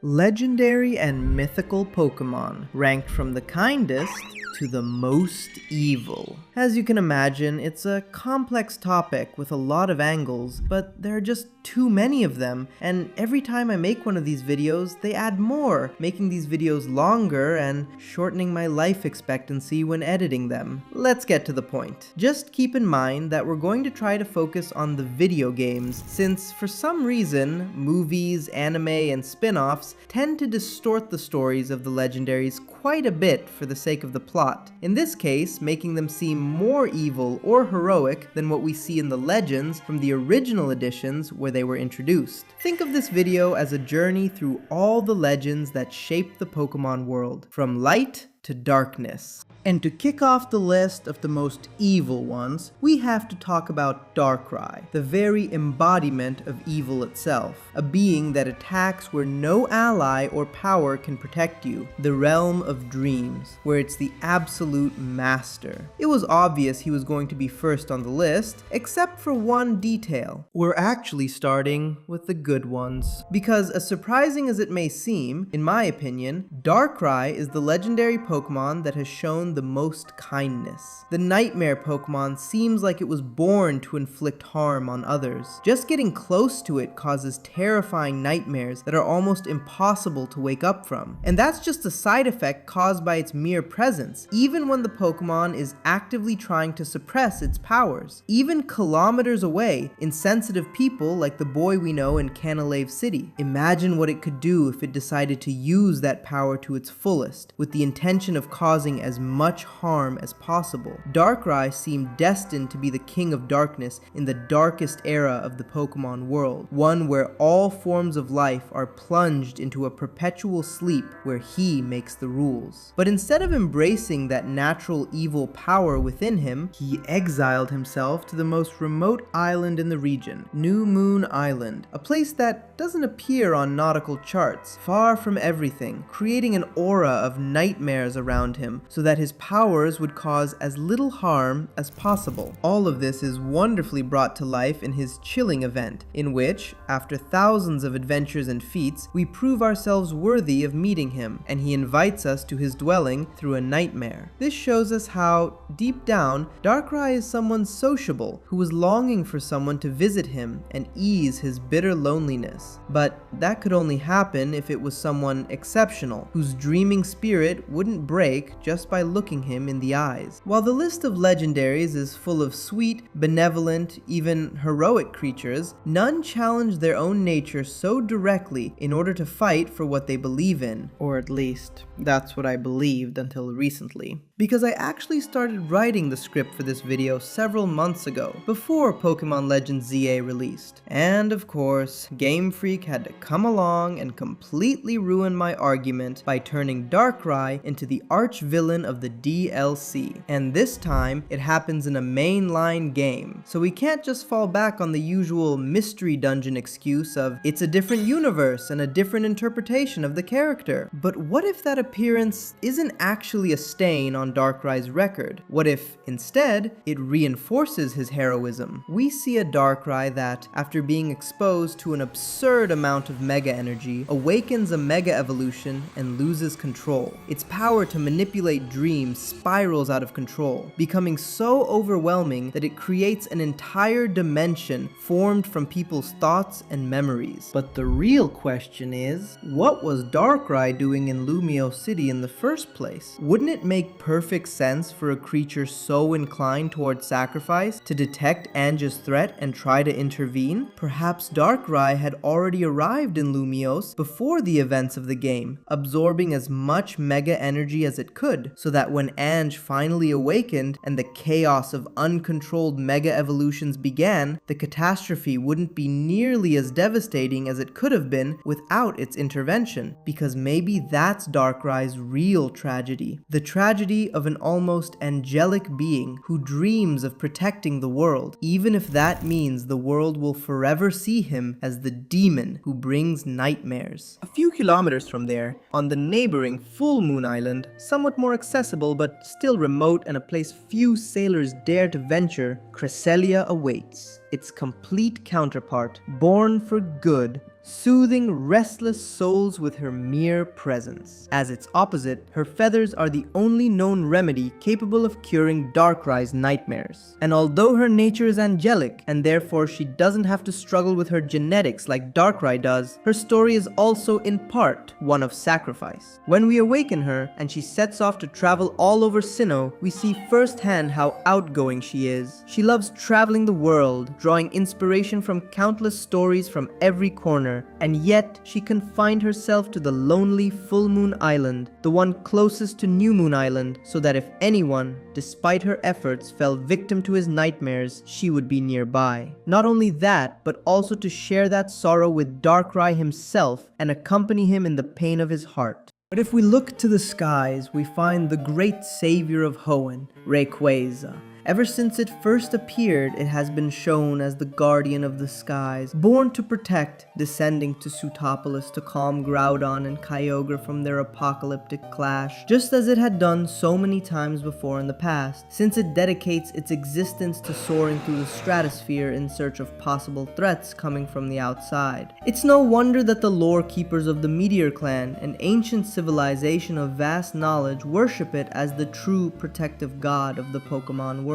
Legendary and mythical Pokemon, ranked from the kindest to the most evil. As you can imagine, it's a complex topic with a lot of angles, but there are just too many of them, and every time I make one of these videos, they add more, making these videos longer and shortening my life expectancy when editing them. Let's get to the point. Just keep in mind that we're going to try to focus on the video games, since for some reason, movies, anime, and spin-offs tend to distort the stories of the legendaries quite a bit for the sake of the plot. In this case, making them seem more evil or heroic than what we see in the legends from the original editions where they were introduced. Think of this video as a journey through all the legends that shaped the Pokemon world, from light to darkness. And to kick off the list of the most evil ones, we have to talk about Darkrai, the very embodiment of evil itself, a being that attacks where no ally or power can protect you, the realm of dreams, where it's the absolute master. It was obvious he was going to be first on the list, except for one detail. We're actually starting with the good ones. Because as surprising as it may seem, in my opinion, Darkrai is the legendary Pokemon that has shown the most kindness. The Nightmare Pokemon seems like it was born to inflict harm on others. Just getting close to it causes terrifying nightmares that are almost impossible to wake up from. And that's just a side effect caused by its mere presence, even when the Pokemon is actively trying to suppress its powers. Even kilometers away, insensitive people like the boy we know in Canalave City. Imagine what it could do if it decided to use that power to its fullest, with the intention of causing as much harm as possible. Darkrai seemed destined to be the king of darkness in the darkest era of the Pokemon world, one where all forms of life are plunged into a perpetual sleep where he makes the rules. But instead of embracing that natural evil power within him, he exiled himself to the most remote island in the region, New Moon Island, a place that doesn't appear on nautical charts, far from everything, creating an aura of nightmares around him so that his powers would cause as little harm as possible. All of this is wonderfully brought to life in his chilling event, in which, after thousands of adventures and feats, we prove ourselves worthy of meeting him, and he invites us to his dwelling through a nightmare. This shows us how, deep down, Darkrai is someone sociable, who was longing for someone to visit him and ease his bitter loneliness. But that could only happen if it was someone exceptional, whose dreaming spirit wouldn't break just by looking him in the eyes. While the list of legendaries is full of sweet, benevolent, even heroic creatures, none challenge their own nature so directly in order to fight for what they believe in. Or at least, that's what I believed until recently. Because I actually started writing the script for this video several months ago, before Pokemon Legends ZA released. And of course, Game Freak had to come along and completely ruin my argument by turning Darkrai into the arch-villain of the DLC. And this time, it happens in a mainline game, so we can't just fall back on the usual mystery dungeon excuse of it's a different universe and a different interpretation of the character. But what if that appearance isn't actually a stain on Darkrai's record? What if, instead, it reinforces his heroism? We see a Darkrai that, after being exposed to an absurd amount of Mega Energy, awakens a Mega Evolution and loses control. Its power to manipulate dreams spirals out of control, becoming so overwhelming that it creates an entire dimension formed from people's thoughts and memories. But the real question is, what was Darkrai doing in Lumio City in the first place? Wouldn't it make perfect sense for a creature so inclined towards sacrifice to detect Ange's threat and try to intervene? Perhaps Darkrai had already arrived in Lumiose before the events of the game, absorbing as much Mega Energy as it could, so that when Ange finally awakened and the chaos of uncontrolled Mega Evolutions began, the catastrophe wouldn't be nearly as devastating as it could have been without its intervention, because maybe that's Darkrai's real tragedy. The tragedy of an almost angelic being who dreams of protecting the world, even if that means the world will forever see him as the demon who brings nightmares. A few kilometers from there, on the neighboring Full Moon Island, somewhat more accessible but still remote and a place few sailors dare to venture, Cresselia awaits, its complete counterpart, born for good, soothing restless souls with her mere presence. As its opposite, her feathers are the only known remedy capable of curing Darkrai's nightmares. And although her nature is angelic, and therefore she doesn't have to struggle with her genetics like Darkrai does, her story is also in part one of sacrifice. When we awaken her, and she sets off to travel all over Sinnoh, we see firsthand how outgoing she is. She loves traveling the world, drawing inspiration from countless stories from every corner, and yet she confined herself to the lonely Full Moon Island, the one closest to New Moon Island, so that if anyone, despite her efforts, fell victim to his nightmares, she would be nearby. Not only that, but also to share that sorrow with Darkrai himself and accompany him in the pain of his heart. But if we look to the skies, we find the great savior of Hoenn, Rayquaza. Ever since it first appeared, it has been shown as the guardian of the skies, born to protect, descending to Sootopolis to calm Groudon and Kyogre from their apocalyptic clash, just as it had done so many times before in the past, since it dedicates its existence to soaring through the stratosphere in search of possible threats coming from the outside. It's no wonder that the lore keepers of the Meteor Clan, an ancient civilization of vast knowledge, worship it as the true protective god of the Pokemon world.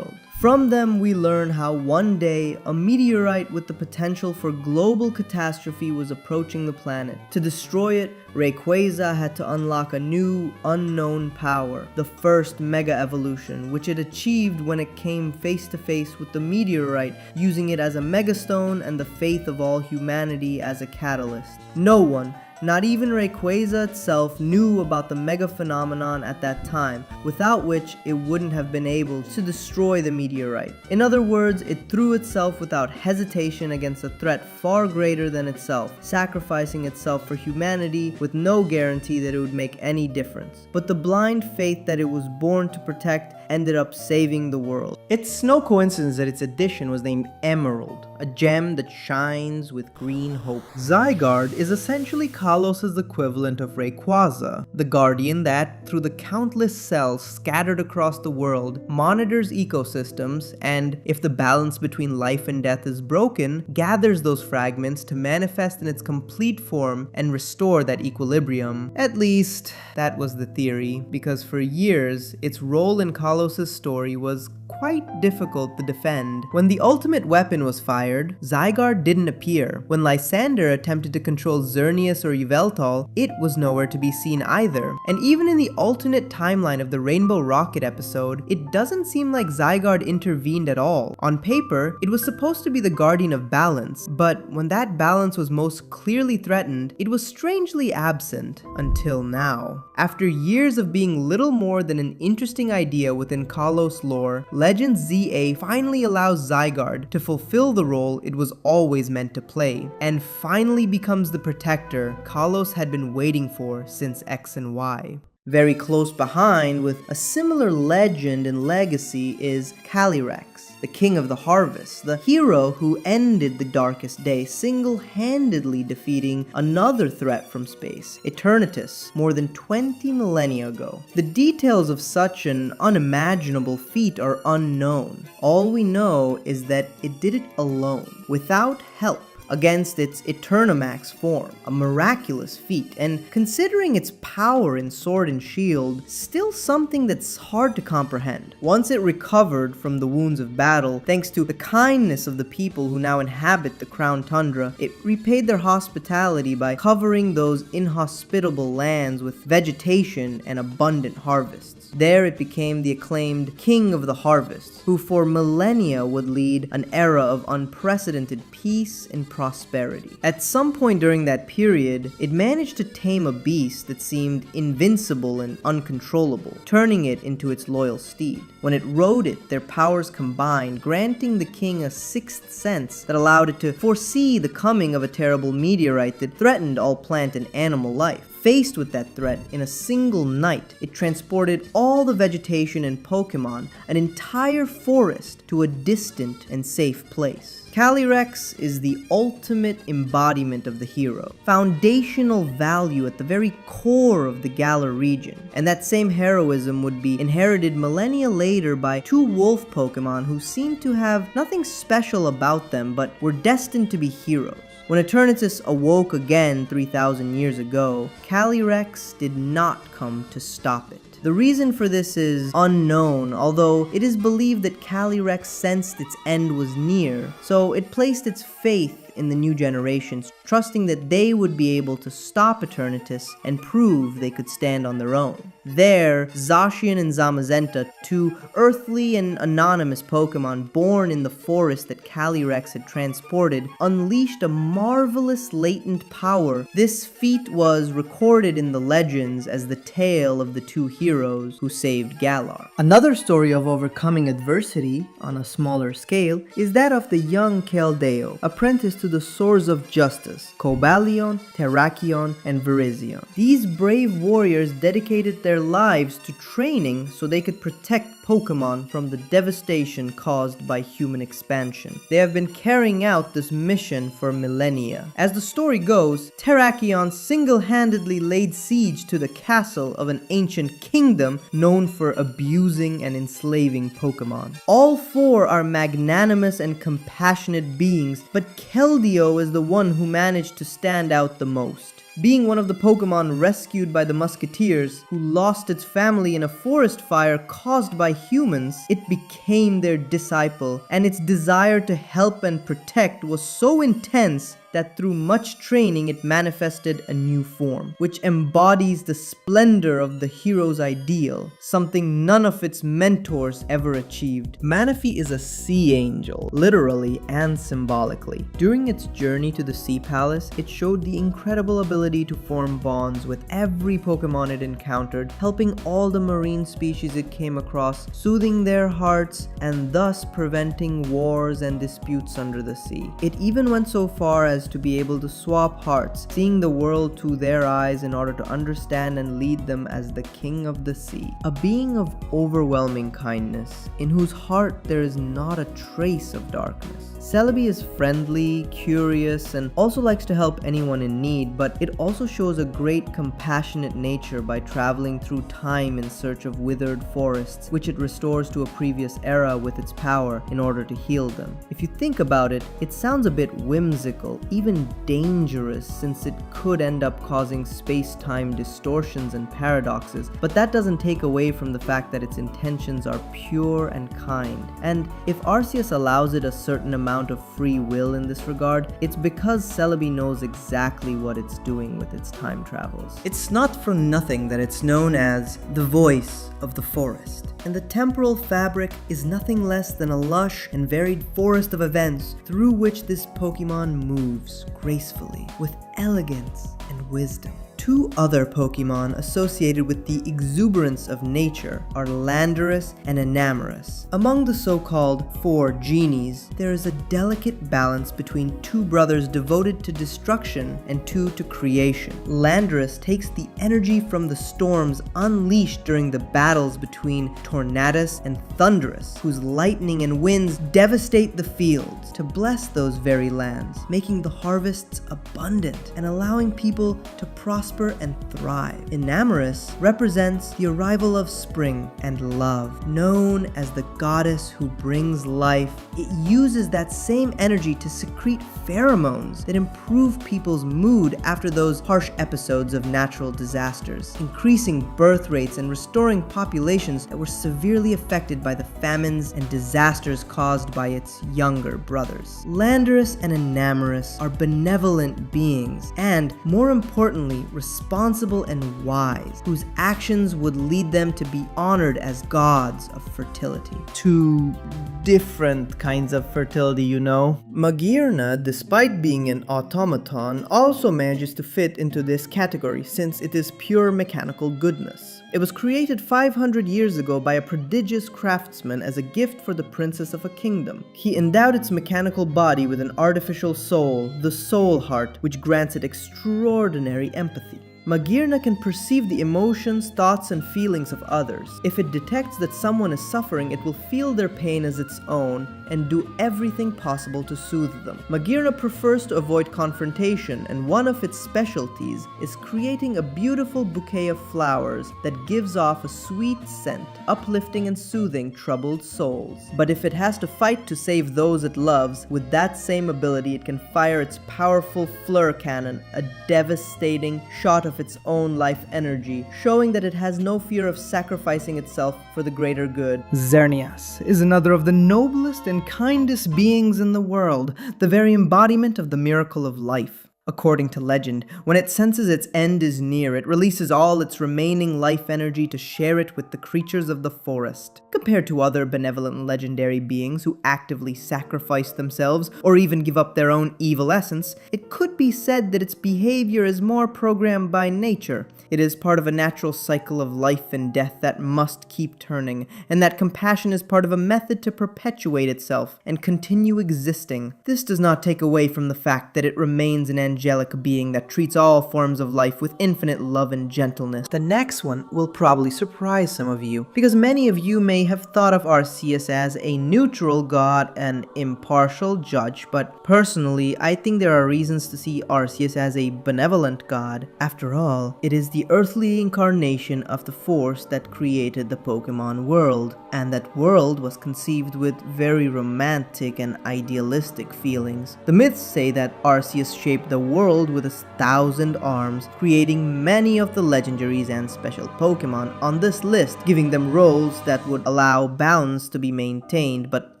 From them we learn how one day a meteorite with the potential for global catastrophe was approaching the planet. To destroy it, Rayquaza had to unlock a new, unknown power, the first Mega Evolution, which it achieved when it came face to face with the meteorite, using it as a Megastone and the faith of all humanity as a catalyst. No one, not even Rayquaza itself, knew about the Mega Phenomenon at that time, without which it wouldn't have been able to destroy the meteorite. In other words, it threw itself without hesitation against a threat far greater than itself, sacrificing itself for humanity with no guarantee that it would make any difference. But the blind faith that it was born to protect ended up saving the world. It's no coincidence that its addition was named Emerald, a gem that shines with green hope. Zygarde is essentially Kalos' equivalent of Rayquaza, the guardian that, through the countless cells scattered across the world, monitors ecosystems and, if the balance between life and death is broken, gathers those fragments to manifest in its complete form and restore that equilibrium. At least, that was the theory, because for years, its role in Kalos' story was quite difficult to defend. When the ultimate weapon was fired, Zygarde didn't appear. When Lysander attempted to control Xerneas or Yveltal, it was nowhere to be seen either. And even in the alternate timeline of the Rainbow Rocket episode, it doesn't seem like Zygarde intervened at all. On paper, it was supposed to be the guardian of balance, but when that balance was most clearly threatened, it was strangely absent, until now. After years of being little more than an interesting idea within Kalos lore, Legends ZA finally allows Zygarde to fulfill the role it was always meant to play, and finally becomes the protector Kalos had been waiting for since X and Y. Very close behind, with a similar legend and legacy, is Calyrex, the king of the harvest, the hero who ended the darkest day single-handedly defeating another threat from space, Eternatus, more than 20 millennia ago. The details of such an unimaginable feat are unknown. All we know is that it did it alone, without help, against its Eternamax form, a miraculous feat, and considering its power in Sword and Shield, still something that's hard to comprehend. Once it recovered from the wounds of battle, thanks to the kindness of the people who now inhabit the Crown Tundra, it repaid their hospitality by covering those inhospitable lands with vegetation and abundant harvests. There it became the acclaimed King of the Harvest, who for millennia would lead an era of unprecedented peace and prosperity. At some point during that period, it managed to tame a beast that seemed invincible and uncontrollable, turning it into its loyal steed. When it rode it, their powers combined, granting the king a sixth sense that allowed it to foresee the coming of a terrible meteorite that threatened all plant and animal life. Faced with that threat, in a single night, it transported all the vegetation and Pokemon, an entire forest, to a distant and safe place. Calyrex is the ultimate embodiment of the hero, foundational value at the very core of the Galar region, and that same heroism would be inherited millennia later by two wolf Pokemon who seemed to have nothing special about them but were destined to be heroes. When Eternatus awoke again 3,000 years ago, Calyrex did not come to stop it. The reason for this is unknown, although it is believed that Calyrex sensed its end was near, so it placed its faith in the new generations, trusting that they would be able to stop Eternatus and prove they could stand on their own. There, Zacian and Zamazenta, two earthly and anonymous Pokemon born in the forest that Calyrex had transported, unleashed a marvelous latent power. This feat was recorded in the legends as the tale of the two heroes who saved Galar. Another story of overcoming adversity, on a smaller scale, is that of the young Keldeo, apprenticed to the Swords of Justice, Cobalion, Terrakion, and Virizion. These brave warriors dedicated their lives to training so they could protect Pokemon from the devastation caused by human expansion. They have been carrying out this mission for millennia. As the story goes, Terrakion single-handedly laid siege to the castle of an ancient kingdom known for abusing and enslaving Pokemon. All four are magnanimous and compassionate beings, but Keldeo is the one who managed to stand out the most. Being one of the Pokemon rescued by the Musketeers, who lost its family in a forest fire caused by humans, it became their disciple, and its desire to help and protect was so intense that through much training it manifested a new form, which embodies the splendor of the hero's ideal, something none of its mentors ever achieved. Manaphy is a sea angel, literally and symbolically. During its journey to the Sea Palace, it showed the incredible ability to form bonds with every Pokemon it encountered, helping all the marine species it came across, soothing their hearts, and thus preventing wars and disputes under the sea. It even went so far as to be able to swap hearts, seeing the world through their eyes in order to understand and lead them as the king of the sea. A being of overwhelming kindness, in whose heart there is not a trace of darkness. Celebi is friendly, curious, and also likes to help anyone in need, but it also shows a great compassionate nature by traveling through time in search of withered forests, which it restores to a previous era with its power in order to heal them. If you think about it, it sounds a bit whimsical, even dangerous, since it could end up causing space-time distortions and paradoxes, but that doesn't take away from the fact that its intentions are pure and kind. And if Arceus allows it a certain amount of free will in this regard, it's because Celebi knows exactly what it's doing with its time travels. It's not for nothing that it's known as the voice of the forest, and the temporal fabric is nothing less than a lush and varied forest of events through which this Pokemon moves gracefully, with elegance and wisdom. Two other Pokemon associated with the exuberance of nature are Landorus and Enamorus. Among the so-called four genies, there is a delicate balance between two brothers devoted to destruction and two to creation. Landorus takes the energy from the storms unleashed during the battles between Tornadus and Thundurus, whose lightning and winds devastate the fields, to bless those very lands, making the harvests abundant and allowing people to prosper and thrive. Enamorus represents the arrival of spring and love. Known as the goddess who brings life, it uses that same energy to secrete pheromones that improve people's mood after those harsh episodes of natural disasters, increasing birth rates and restoring populations that were severely affected by the famines and disasters caused by its younger brothers. Landorus and Enamorus are benevolent beings and, more importantly, responsible and wise, whose actions would lead them to be honored as gods of fertility. Two different kinds of fertility, you know. Magearna, despite being an automaton, also manages to fit into this category since it is pure mechanical goodness. It was created 500 years ago by a prodigious craftsman as a gift for the princess of a kingdom. He endowed its mechanical body with an artificial soul, the soul heart, which grants it extraordinary empathy. Magearna can perceive the emotions, thoughts, and feelings of others. If it detects that someone is suffering, it will feel their pain as its own and do everything possible to soothe them. Magearna prefers to avoid confrontation, and one of its specialties is creating a beautiful bouquet of flowers that gives off a sweet scent, uplifting and soothing troubled souls. But if it has to fight to save those it loves, with that same ability it can fire its powerful Fleur Cannon, a devastating shot of its own life energy, showing that it has no fear of sacrificing itself for the greater good. Xerneas is another of the noblest and kindest beings in the world, the very embodiment of the miracle of life. According to legend, when it senses its end is near, it releases all its remaining life energy to share it with the creatures of the forest. Compared to other benevolent legendary beings who actively sacrifice themselves or even give up their own evil essence, it could be said that its behavior is more programmed by nature. It is part of a natural cycle of life and death that must keep turning, and that compassion is part of a method to perpetuate itself and continue existing. This does not take away from the fact that it remains an angelic being that treats all forms of life with infinite love and gentleness. The next one will probably surprise some of you, because many of you may have thought of Arceus as a neutral god and impartial judge, but personally, I think there are reasons to see Arceus as a benevolent god. After all, it is the earthly incarnation of the force that created the Pokemon world, and that world was conceived with very romantic and idealistic feelings. The myths say that Arceus shaped the world with 1,000 arms, creating many of the legendaries and special Pokemon on this list, giving them roles that would allow balance to be maintained, but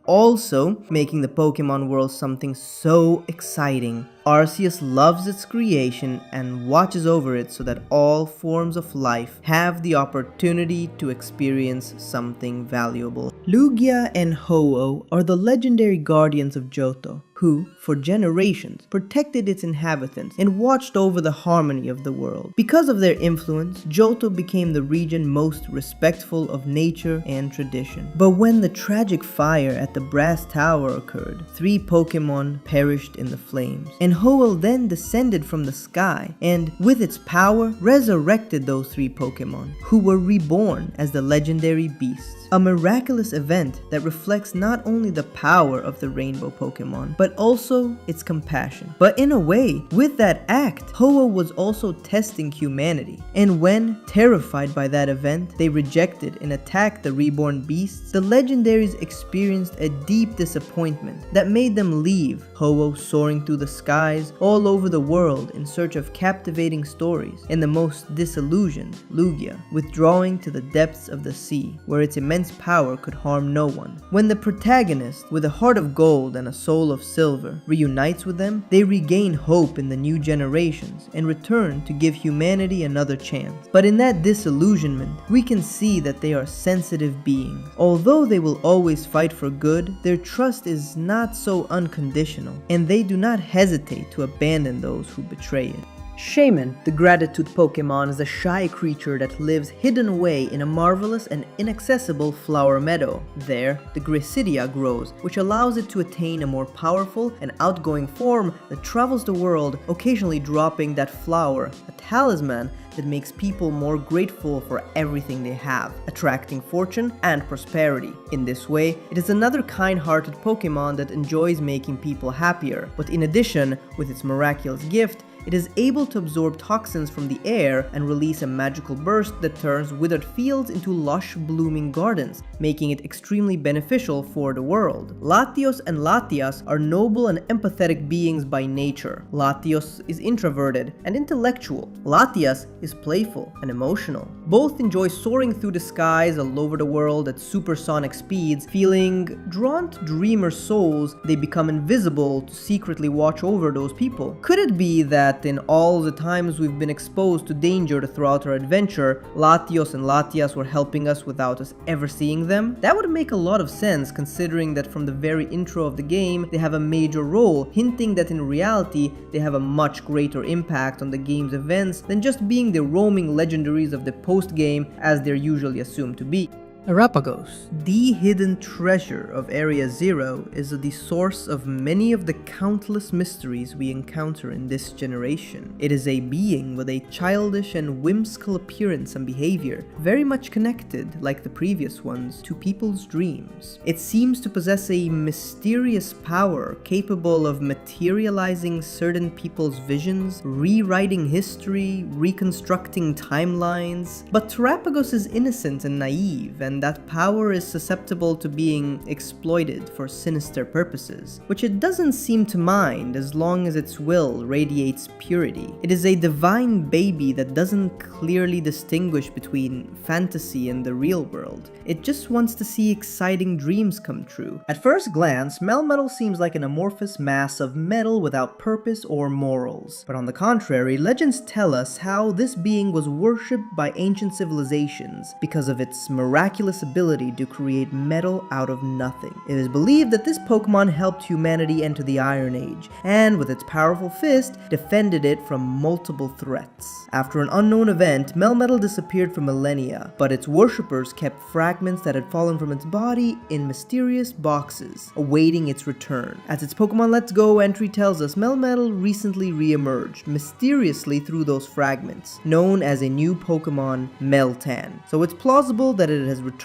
also making the Pokemon world something so exciting. Arceus loves its creation and watches over it so that all forms of life have the opportunity to experience something valuable. Lugia and Ho-Oh are the legendary guardians of Johto, who, for generations, protected its inhabitants and watched over the harmony of the world. Because of their influence, Johto became the region most respectful of nature and tradition. But when the tragic fire at the Brass Tower occurred, 3 Pokemon perished in the flames, and Ho-Oh then descended from the sky and, with its power, resurrected those 3 Pokemon, who were reborn as the legendary beasts. A miraculous event that reflects not only the power of the rainbow Pokemon, but also its compassion. But in a way, with that act, Ho-Oh was also testing humanity. And when, terrified by that event, they rejected and attacked the reborn beasts, the legendaries experienced a deep disappointment that made them leave, Ho-Oh soaring through the skies all over the world in search of captivating stories, and the most disillusioned, Lugia, withdrawing to the depths of the sea, where its immense power could harm no one. When the protagonist, with a heart of gold and a soul of silver, reunites with them, they regain hope in the new generations and return to give humanity another chance. But in that disillusionment, we can see that they are sensitive beings. Although they will always fight for good, their trust is not so unconditional, and they do not hesitate to abandon those who betray it. Shaman, the gratitude Pokemon, is a shy creature that lives hidden away in a marvelous and inaccessible flower meadow. There, the Gracidia grows, which allows it to attain a more powerful and outgoing form that travels the world, occasionally dropping that flower, a talisman that makes people more grateful for everything they have, attracting fortune and prosperity. In this way, it is another kind-hearted Pokemon that enjoys making people happier, but in addition, with its miraculous gift, it is able to absorb toxins from the air and release a magical burst that turns withered fields into lush, blooming gardens, making it extremely beneficial for the world. Latios and Latias are noble and empathetic beings by nature. Latios is introverted and intellectual. Latias is playful and emotional. Both enjoy soaring through the skies all over the world at supersonic speeds. Feeling drawn to dreamer souls, they become invisible to secretly watch over those people. Could it be that in all the times we've been exposed to danger throughout our adventure, Latios and Latias were helping us without us ever seeing them? That would make a lot of sense, considering that from the very intro of the game, they have a major role, hinting that in reality, they have a much greater impact on the game's events than just being the roaming legendaries of the post-game as they're usually assumed to be. Arapagos. The hidden treasure of Area Zero is the source of many of the countless mysteries we encounter in this generation. It is a being with a childish and whimsical appearance and behavior, very much connected, like the previous ones, to people's dreams. It seems to possess a mysterious power capable of materializing certain people's visions, rewriting history, reconstructing timelines. But Terapagos is innocent and naive, and that power is susceptible to being exploited for sinister purposes, which it doesn't seem to mind as long as its will radiates purity. It is a divine baby that doesn't clearly distinguish between fantasy and the real world. It just wants to see exciting dreams come true. At first glance, Melmetal seems like an amorphous mass of metal without purpose or morals. But on the contrary, legends tell us how this being was worshipped by ancient civilizations because of its miraculous ability to create metal out of nothing. It is believed that this Pokemon helped humanity enter the Iron Age, and with its powerful fist, defended it from multiple threats. After an unknown event, Melmetal disappeared for millennia, but its worshippers kept fragments that had fallen from its body in mysterious boxes, awaiting its return. As its Pokemon Let's Go entry tells us, Melmetal recently re-emerged mysteriously through those fragments, known as a new Pokemon, Meltan. So it's plausible that it has returned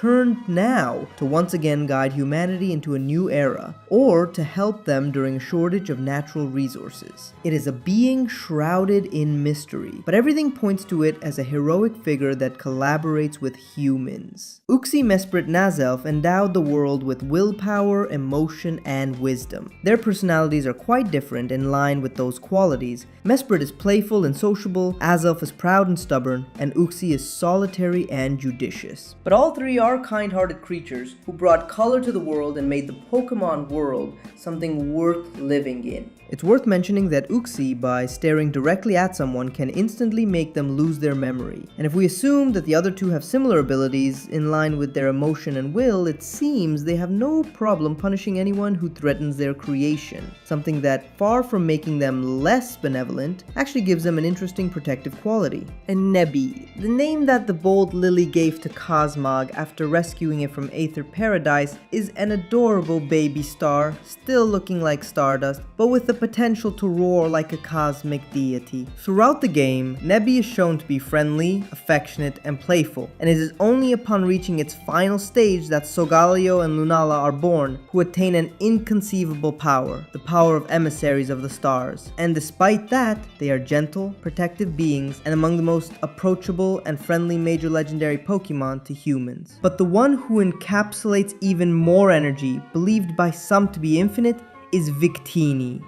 now to once again guide humanity into a new era, or to help them during a shortage of natural resources. It is a being shrouded in mystery, but everything points to it as a heroic figure that collaborates with humans. Uxie, Mesprit, Nazelf endowed the world with willpower, emotion, and wisdom. Their personalities are quite different in line with those qualities. Mesprit is playful and sociable, Azelf is proud and stubborn, and Uxie is solitary and judicious. But all three are kind-hearted creatures who brought color to the world and made the Pokemon world something worth living in. It's worth mentioning that Uxie, by staring directly at someone, can instantly make them lose their memory. And if we assume that the other two have similar abilities in line with their emotion and will, it seems they have no problem punishing anyone who threatens their creation. Something that, far from making them less benevolent, actually gives them an interesting protective quality. And Nebby, the name that the bold Lily gave to Cosmog after rescuing it from Aether Paradise, is an adorable baby star, still looking like Stardust, but with the potential to roar like a cosmic deity. Throughout the game, Nebby is shown to be friendly, affectionate, and playful, and it is only upon reaching its final stage that Solgaleo and Lunala are born, who attain an inconceivable power, the power of emissaries of the stars. And despite that, they are gentle, protective beings, and among the most approachable and friendly major legendary Pokemon to humans. But the one who encapsulates even more energy, believed by some to be infinite, is Victini.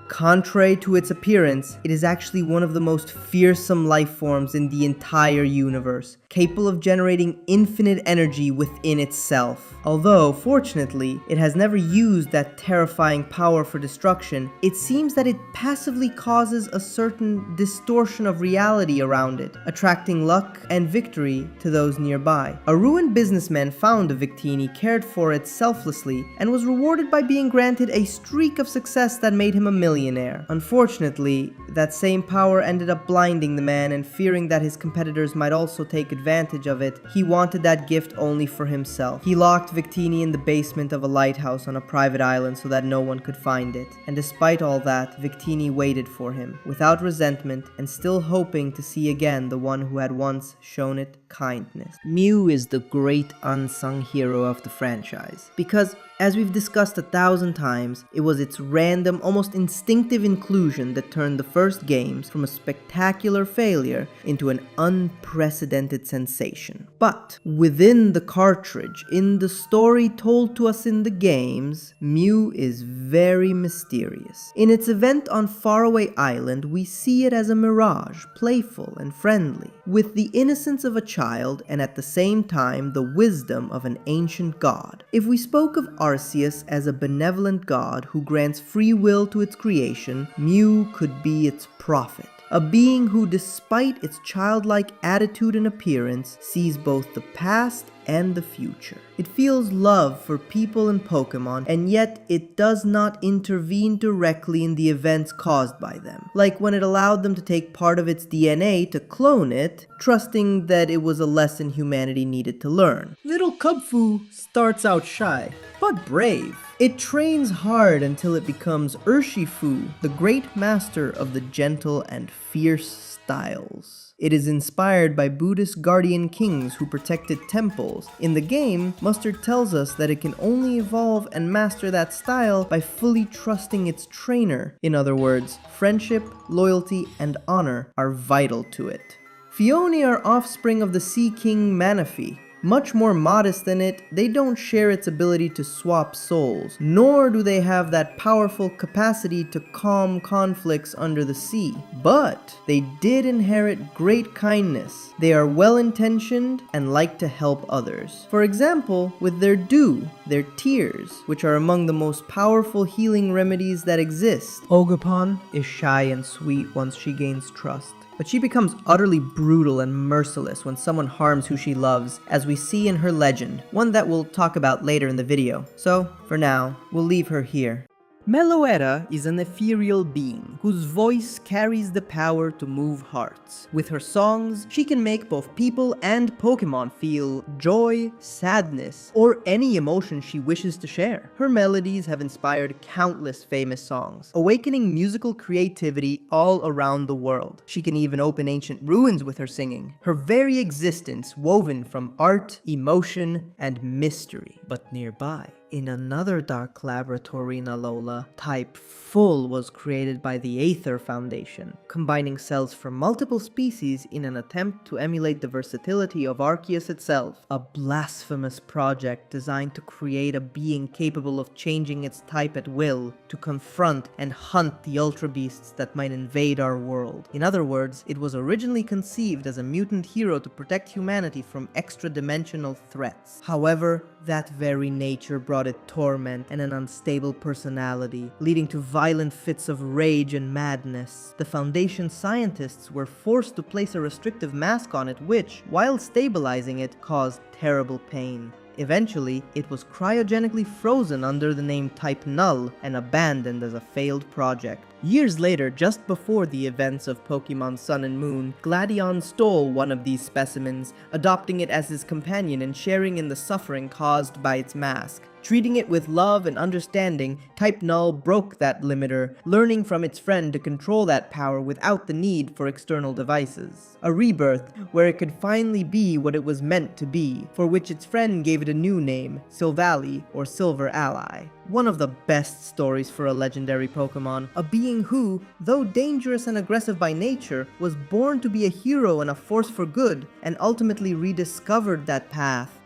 Contrary to its appearance, it is actually one of the most fearsome life forms in the entire universe, capable of generating infinite energy within itself. Although, fortunately, it has never used that terrifying power for destruction, it seems that it passively causes a certain distortion of reality around it, attracting luck and victory to those nearby. A ruined businessman found a Victini, cared for it selflessly, and was rewarded by being granted a streak of success that made him a millionaire. Unfortunately, that same power ended up blinding the man, and fearing that his competitors might also take advantage of it, he wanted that gift only for himself. He locked Victini in the basement of a lighthouse on a private island so that no one could find it. And despite all that, Victini waited for him, without resentment, and still hoping to see again the one who had once shown it kindness. Mew is the great unsung hero of the franchise, because as we've discussed 1,000 times, it was its random, almost instinctive inclusion that turned the first games from a spectacular failure into an unprecedented sensation. But within the cartridge, in the story told to us in the games, Mew is very mysterious. In its event on Faraway Island, we see it as a mirage, playful and friendly, with the innocence of a child and at the same time the wisdom of an ancient god. If we spoke of Arceus as a benevolent god who grants free will to its creation, Mew could be its prophet. A being who, despite its childlike attitude and appearance, sees both the past and the future. It feels love for people and Pokemon, and yet it does not intervene directly in the events caused by them, like when it allowed them to take part of its DNA to clone it, trusting that it was a lesson humanity needed to learn. Little Kubfu starts out shy, but brave. It trains hard until it becomes Urshifu, the great master of the gentle and fierce styles. It is inspired by Buddhist guardian kings who protected temples. In the game, Mustard tells us that it can only evolve and master that style by fully trusting its trainer. In other words, friendship, loyalty, and honor are vital to it. Phione are offspring of the Sea King Manaphy. Much more modest than it, they don't share its ability to swap souls, nor do they have that powerful capacity to calm conflicts under the sea. But they did inherit great kindness. They are well-intentioned and like to help others. For example, with their dew, their tears, which are among the most powerful healing remedies that exist. Ogerpon is shy and sweet once she gains trust, but she becomes utterly brutal and merciless when someone harms who she loves, as we see in her legend, one that we'll talk about later in the video. So, for now, we'll leave her here. Meloetta is an ethereal being whose voice carries the power to move hearts. With her songs, she can make both people and Pokemon feel joy, sadness, or any emotion she wishes to share. Her melodies have inspired countless famous songs, awakening musical creativity all around the world. She can even open ancient ruins with her singing, her very existence woven from art, emotion, and mystery. But nearby, in another dark laboratory in Alola, Type Full was created by the Aether Foundation, combining cells from multiple species in an attempt to emulate the versatility of Arceus itself. A blasphemous project designed to create a being capable of changing its type at will, to confront and hunt the Ultra Beasts that might invade our world. In other words, it was originally conceived as a mutant hero to protect humanity from extra-dimensional threats. However, that very nature brought it torment and an unstable personality, leading to violent fits of rage and madness. The Foundation scientists were forced to place a restrictive mask on it which, while stabilizing it, caused terrible pain. Eventually, it was cryogenically frozen under the name Type Null and abandoned as a failed project. Years later, just before the events of Pokemon Sun and Moon, Gladion stole one of these specimens, adopting it as his companion and sharing in the suffering caused by its mask. Treating it with love and understanding, Type Null broke that limiter, learning from its friend to control that power without the need for external devices. A rebirth where it could finally be what it was meant to be, for which its friend gave it a new name, Silvally, or Silver Ally. One of the best stories for a legendary Pokemon, a being who, though dangerous and aggressive by nature, was born to be a hero and a force for good, and ultimately rediscovered that path.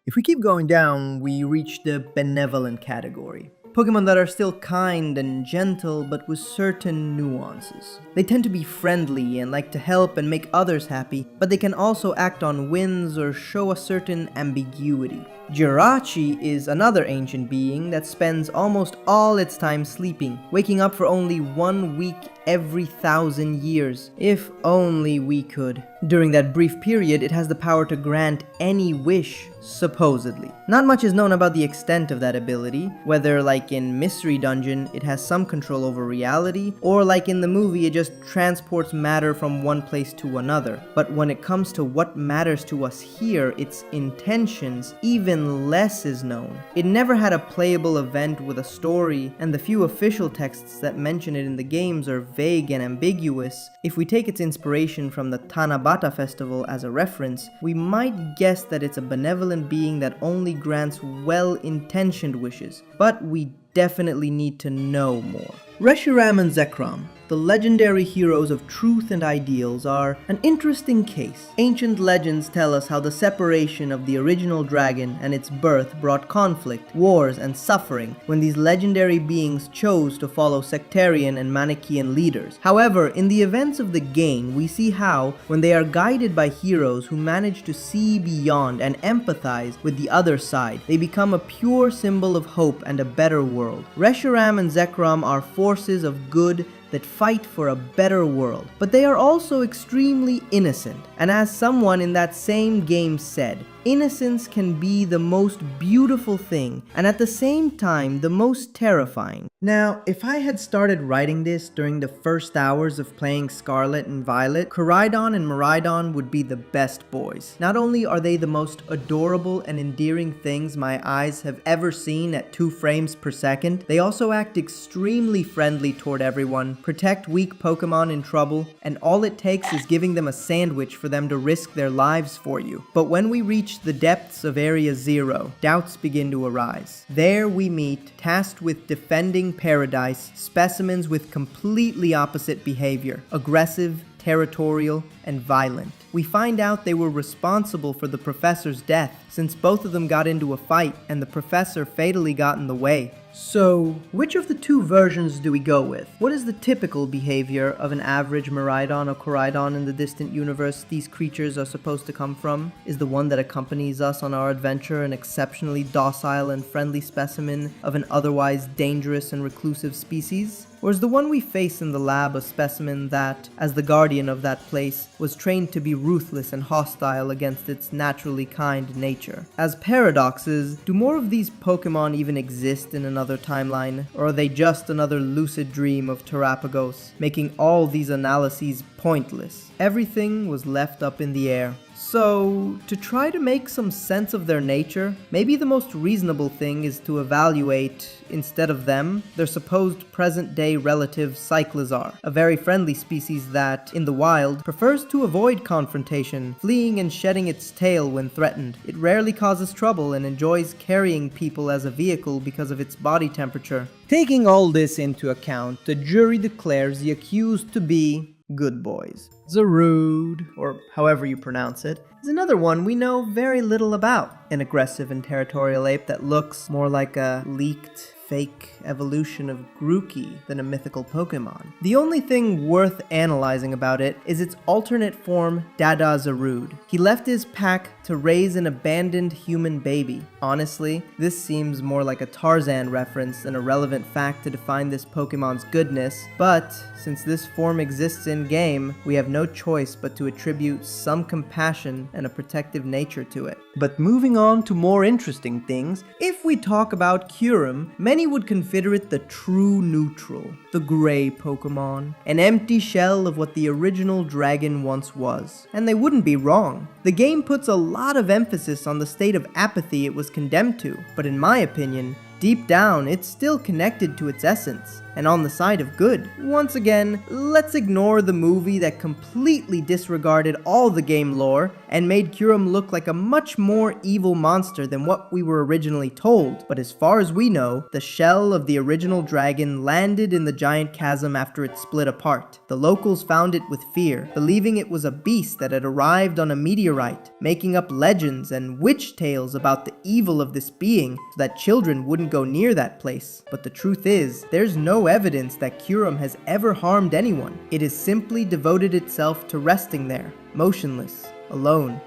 If we keep going down, we reach the Benevolent category. Pokemon that are still kind and gentle, but with certain nuances. They tend to be friendly and like to help and make others happy, but they can also act on whims or show a certain ambiguity. Jirachi is another ancient being that spends almost all its time sleeping, waking up for only 1 week every 1,000 years. If only we could. During that brief period, it has the power to grant any wish, supposedly. Not much is known about the extent of that ability, whether like in Mystery Dungeon, it has some control over reality, or like in the movie, it just transports matter from one place to another. But when it comes to what matters to us here, its intentions, even less is known. It never had a playable event with a story, and the few official texts that mention it in the games are vague and ambiguous. If we take its inspiration from the Tanabata festival as a reference, we might guess that it's a benevolent being that only grants well-intentioned wishes, but we definitely need to know more. Reshiram and Zekrom, the legendary heroes of truth and ideals, are an interesting case. Ancient legends tell us how the separation of the original dragon and its birth brought conflict, wars, and suffering when these legendary beings chose to follow sectarian and Manichaean leaders. However, in the events of the game, we see how, when they are guided by heroes who manage to see beyond and empathize with the other side, they become a pure symbol of hope and a better world. Reshiram and Zekrom are forces of good that fight for a better world. But they are also extremely innocent, and as someone in that same game said, innocence can be the most beautiful thing, and at the same time, the most terrifying. Now, if I had started writing this during the first hours of playing Scarlet and Violet, Koraidon and Miraidon would be the best boys. Not only are they the most adorable and endearing things my eyes have ever seen at 2 frames per second, they also act extremely friendly toward everyone, protect weak Pokemon in trouble, and all it takes is giving them a sandwich for them to risk their lives for you. But when we reach the depths of Area 0, doubts begin to arise. There we meet, tasked with defending Paradise, specimens with completely opposite behavior, aggressive, territorial, and violent. We find out they were responsible for the professor's death, since both of them got into a fight and the professor fatally got in the way. So, which of the 2 versions do we go with? What is the typical behavior of an average Miraidon or Koraidon in the distant universe these creatures are supposed to come from? Is the one that accompanies us on our adventure an exceptionally docile and friendly specimen of an otherwise dangerous and reclusive species? Or is the one we face in the lab a specimen that, as the guardian of that place, was trained to be ruthless and hostile against its naturally kind nature? As paradoxes, do more of these Pokemon even exist in another timeline, or are they just another lucid dream of Terrapagos, making all these analyses pointless? Everything was left up in the air. So, to try to make some sense of their nature, maybe the most reasonable thing is to evaluate, instead of them, their supposed present-day relative Cyclizar, a very friendly species that, in the wild, prefers to avoid confrontation, fleeing and shedding its tail when threatened. It rarely causes trouble and enjoys carrying people as a vehicle because of its body temperature. Taking all this into account, the jury declares the accused to be good boys. Zarude, or however you pronounce it, is another one we know very little about. An aggressive and territorial ape that looks more like a leaked fake evolution of Grookey than a mythical Pokemon. The only thing worth analyzing about it is its alternate form, Dada Zarude. He left his pack to raise an abandoned human baby. Honestly, this seems more like a Tarzan reference than a relevant fact to define this Pokemon's goodness, but since this form exists in-game, we have no choice but to attribute some compassion and a protective nature to it. But moving on to more interesting things, if we talk about Kyurem, many would consider it the true neutral, the gray Pokemon, an empty shell of what the original dragon once was. And they wouldn't be wrong. The game puts a lot of emphasis on the state of apathy it was condemned to, but in my opinion, deep down, it's still connected to its essence, and on the side of good. Once again, let's ignore the movie that completely disregarded all the game lore and made Kyurem look like a much more evil monster than what we were originally told. But as far as we know, the shell of the original dragon landed in the giant chasm after it split apart. The locals found it with fear, believing it was a beast that had arrived on a meteorite, making up legends and witch tales about the evil of this being so that children wouldn't go near that place. But the truth is, there's no evidence that Kyurem has ever harmed anyone. It has simply devoted itself to resting there, motionless, alone,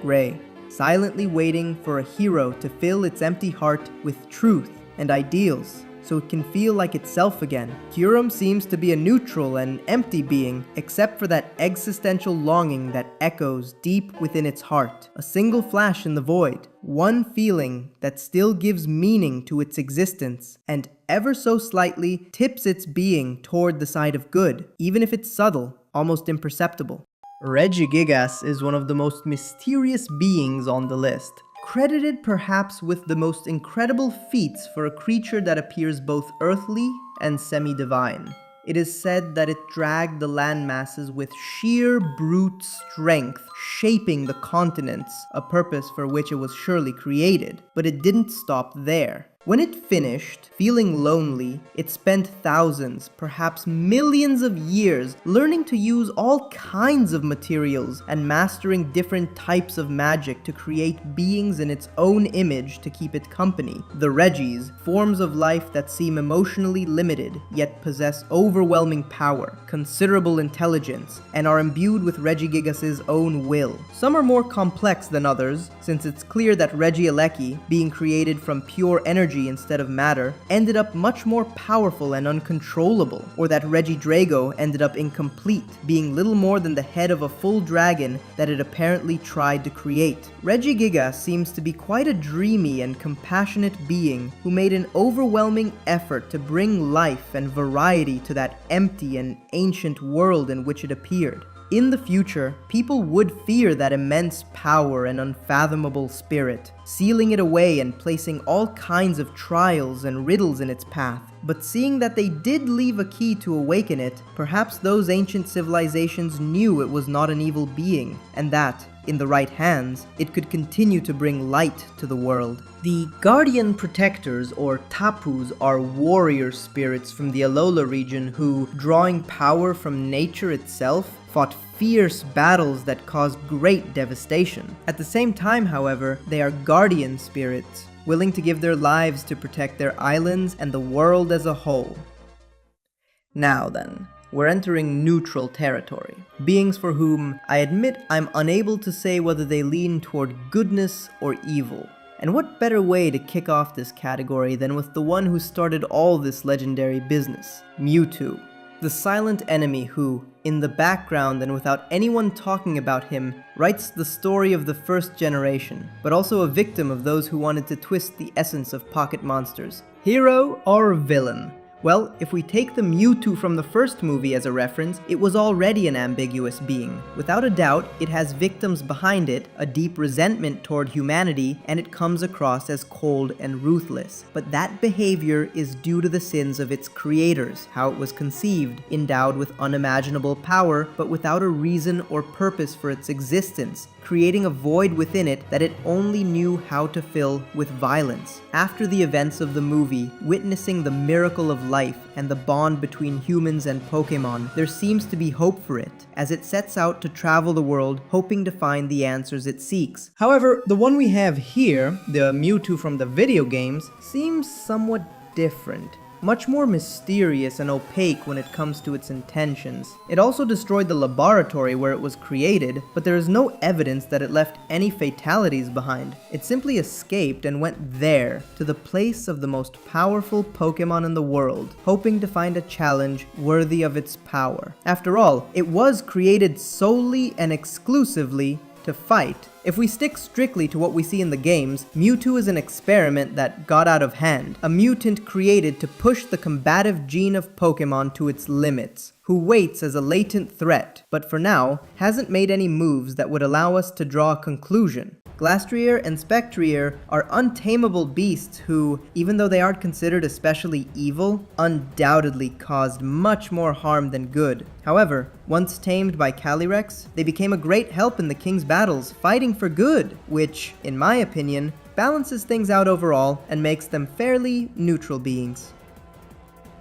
gray, silently waiting for a hero to fill its empty heart with truth and ideals, so it can feel like itself again. Kyurem seems to be a neutral and empty being, except for that existential longing that echoes deep within its heart. A single flash in the void, one feeling that still gives meaning to its existence, and ever so slightly tips its being toward the side of good, even if it's subtle, almost imperceptible. Regigigas is one of the most mysterious beings on the list, credited perhaps with the most incredible feats for a creature that appears both earthly and semi-divine. It is said that it dragged the landmasses with sheer brute strength, shaping the continents, a purpose for which it was surely created. But it didn't stop there. When it finished, feeling lonely, it spent thousands, perhaps millions of years learning to use all kinds of materials and mastering different types of magic to create beings in its own image to keep it company. The Regis, forms of life that seem emotionally limited, yet possess overwhelming power, considerable intelligence, and are imbued with Regigigas' own will. Some are more complex than others, since it's clear that Regieleki, being created from pure energy energy instead of matter, ended up much more powerful and uncontrollable, or that Regidrago ended up incomplete, being little more than the head of a full dragon that it apparently tried to create. Regigiga seems to be quite a dreamy and compassionate being who made an overwhelming effort to bring life and variety to that empty and ancient world in which it appeared. In the future, people would fear that immense power and unfathomable spirit, sealing it away and placing all kinds of trials and riddles in its path. But seeing that they did leave a key to awaken it, perhaps those ancient civilizations knew it was not an evil being, and that, in the right hands, it could continue to bring light to the world. The Guardian Protectors, or Tapus, are warrior spirits from the Alola region who, drawing power from nature itself, fought fierce battles that caused great devastation. At the same time, however, they are guardian spirits, willing to give their lives to protect their islands and the world as a whole. Now then, we're entering neutral territory. Beings for whom, I admit, I'm unable to say whether they lean toward goodness or evil. And what better way to kick off this category than with the one who started all this legendary business, Mewtwo. The silent enemy who, in the background and without anyone talking about him, writes the story of the first generation, but also a victim of those who wanted to twist the essence of pocket monsters. Hero or villain? Well, if we take the Mewtwo from the first movie as a reference, it was already an ambiguous being. Without a doubt, it has victims behind it, a deep resentment toward humanity, and it comes across as cold and ruthless. But that behavior is due to the sins of its creators, how it was conceived, endowed with unimaginable power, but without a reason or purpose for its existence, creating a void within it that it only knew how to fill with violence. After the events of the movie, witnessing the miracle of life and the bond between humans and Pokémon, there seems to be hope for it, as it sets out to travel the world hoping to find the answers it seeks. However, the one we have here, the Mewtwo from the video games, seems somewhat different. Much more mysterious and opaque when it comes to its intentions. It also destroyed the laboratory where it was created, but there is no evidence that it left any fatalities behind. It simply escaped and went there, to the place of the most powerful Pokémon in the world, hoping to find a challenge worthy of its power. After all, it was created solely and exclusively to fight. If we stick strictly to what we see in the games, Mewtwo is an experiment that got out of hand, a mutant created to push the combative gene of Pokémon to its limits, who waits as a latent threat, but for now, hasn't made any moves that would allow us to draw a conclusion. Glastrier and Spectrier are untamable beasts who, even though they aren't considered especially evil, undoubtedly caused much more harm than good. However, once tamed by Calyrex, they became a great help in the king's battles, fighting for good, which, in my opinion, balances things out overall and makes them fairly neutral beings.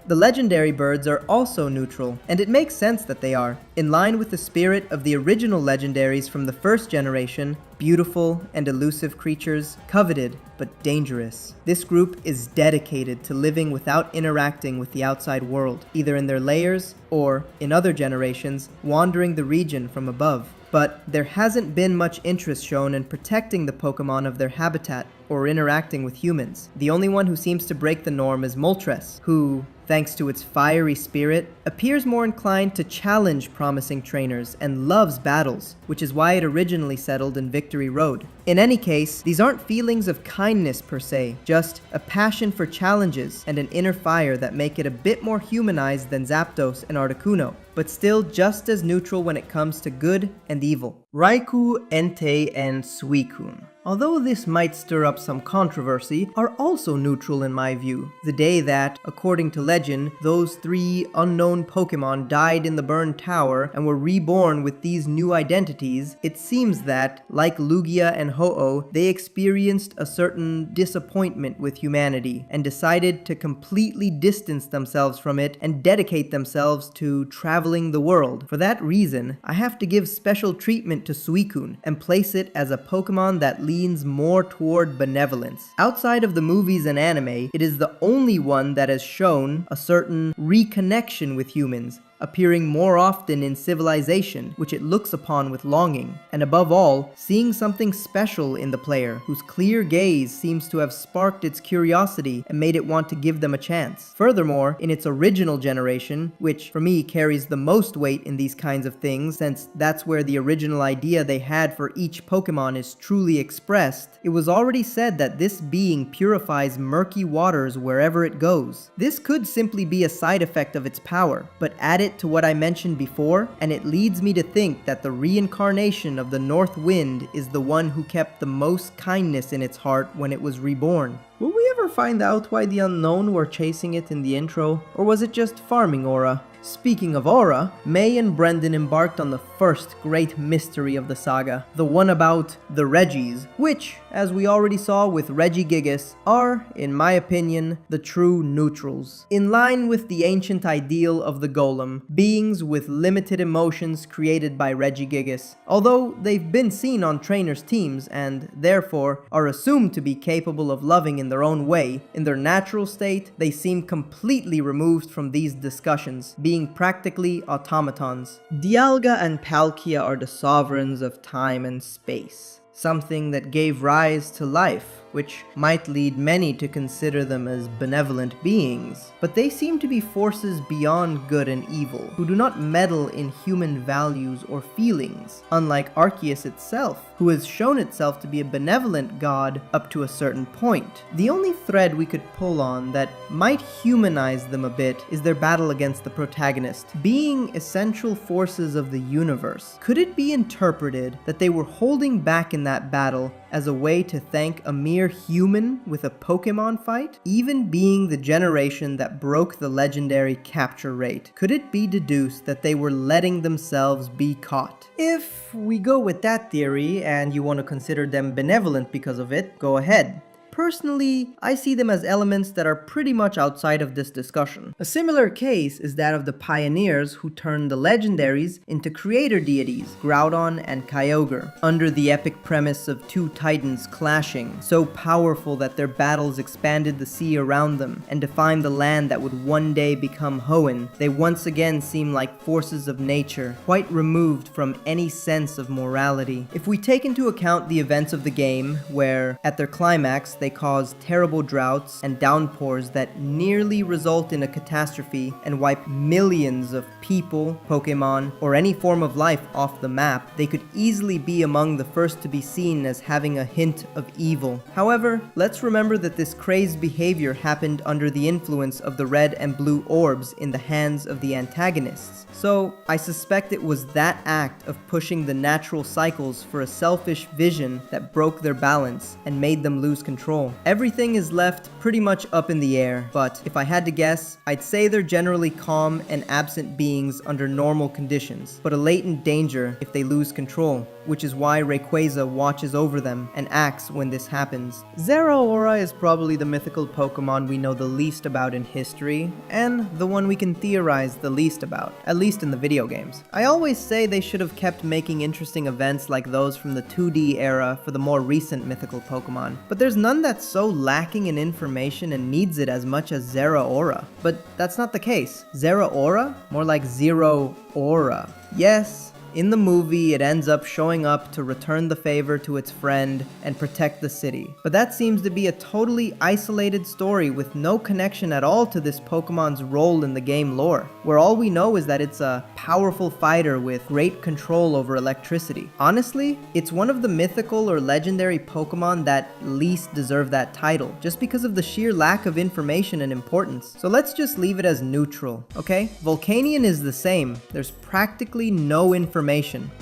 The legendary birds are also neutral, and it makes sense that they are. In line with the spirit of the original legendaries from the first generation, beautiful and elusive creatures, coveted but dangerous. This group is dedicated to living without interacting with the outside world, either in their lairs or, in other generations, wandering the region from above. But there hasn't been much interest shown in protecting the Pokémon of their habitat or interacting with humans. The only one who seems to break the norm is Moltres, who, thanks to its fiery spirit, appears more inclined to challenge promising trainers and loves battles, which is why it originally settled in Victory Road. In any case, these aren't feelings of kindness per se, just a passion for challenges and an inner fire that make it a bit more humanized than Zapdos and Articuno, but still just as neutral when it comes to good and evil. Raikou, Entei, and Suicune, although this might stir up some controversy, are also neutral in my view. The day that, according to legend, those 3 unknown Pokémon died in the burned tower and were reborn with these new identities, it seems that, like Lugia and Ho-Oh, they experienced a certain disappointment with humanity and decided to completely distance themselves from it and dedicate themselves to traveling the world. For that reason, I have to give special treatment to Suicune and place it as a Pokémon that leans more toward benevolence. Outside of the movies and anime, it is the only one that has shown a certain reconnection with humans, appearing more often in civilization, which it looks upon with longing, and above all, seeing something special in the player, whose clear gaze seems to have sparked its curiosity and made it want to give them a chance. Furthermore, in its original generation, which for me carries the most weight in these kinds of things since that's where the original idea they had for each Pokemon is truly expressed, it was already said that this being purifies murky waters wherever it goes. This could simply be a side effect of its power, but add it to what I mentioned before, and it leads me to think that the reincarnation of the North Wind is the one who kept the most kindness in its heart when it was reborn. Will we ever find out why the Unknown were chasing it in the intro, or was it just farming aura? Speaking of aura, May and Brendan embarked on the first great mystery of the saga, the one about the Regis, which, as we already saw with Regigigas, are, in my opinion, the true neutrals. In line with the ancient ideal of the golem, beings with limited emotions created by Regigigas, although they've been seen on trainers' teams and, therefore, are assumed to be capable of loving in their own way, in their natural state, they seem completely removed from these discussions, being practically automatons. Dialga and Palkia are the sovereigns of time and space, something that gave rise to life, which might lead many to consider them as benevolent beings, but they seem to be forces beyond good and evil, who do not meddle in human values or feelings, unlike Arceus itself, who has shown itself to be a benevolent god up to a certain point. The only thread we could pull on that might humanize them a bit is their battle against the protagonist. Being essential forces of the universe, could it be interpreted that they were holding back in that battle as a way to thank a mere human with a Pokemon fight? Even being the generation that broke the legendary capture rate, could it be deduced that they were letting themselves be caught? If we go with that theory, and you want to consider them benevolent because of it, go ahead. Personally, I see them as elements that are pretty much outside of this discussion. A similar case is that of the pioneers who turned the legendaries into creator deities, Groudon and Kyogre, under the epic premise of two titans clashing, so powerful that their battles expanded the sea around them and defined the land that would one day become Hoenn. They once again seem like forces of nature, quite removed from any sense of morality. If we take into account the events of the game, where, at their climax, they cause terrible droughts and downpours that nearly result in a catastrophe and wipe millions of people, Pokemon, or any form of life off the map, they could easily be among the first to be seen as having a hint of evil. However, let's remember that this crazed behavior happened under the influence of the red and blue orbs in the hands of the antagonists. So, I suspect it was that act of pushing the natural cycles for a selfish vision that broke their balance and made them lose control. Everything is left pretty much up in the air, but if I had to guess, I'd say they're generally calm and absent beings under normal conditions, but a latent danger if they lose control, which is why Rayquaza watches over them and acts when this happens. Zeraora is probably the mythical Pokemon we know the least about in history, and the one we can theorize the least about, at least in the video games. I always say they should have kept making interesting events like those from the 2D era for the more recent mythical Pokemon, but there's none that's so lacking in information and needs it as much as Zeraora. But that's not the case. Zeraora? More like Zero Aura. Yes, in the movie, it ends up showing up to return the favor to its friend and protect the city. But that seems to be a totally isolated story with no connection at all to this Pokemon's role in the game lore, where all we know is that it's a powerful fighter with great control over electricity. Honestly, it's one of the mythical or legendary Pokemon that least deserve that title, just because of the sheer lack of information and importance. So let's just leave it as neutral, okay? Volcanion is the same. There's practically no information.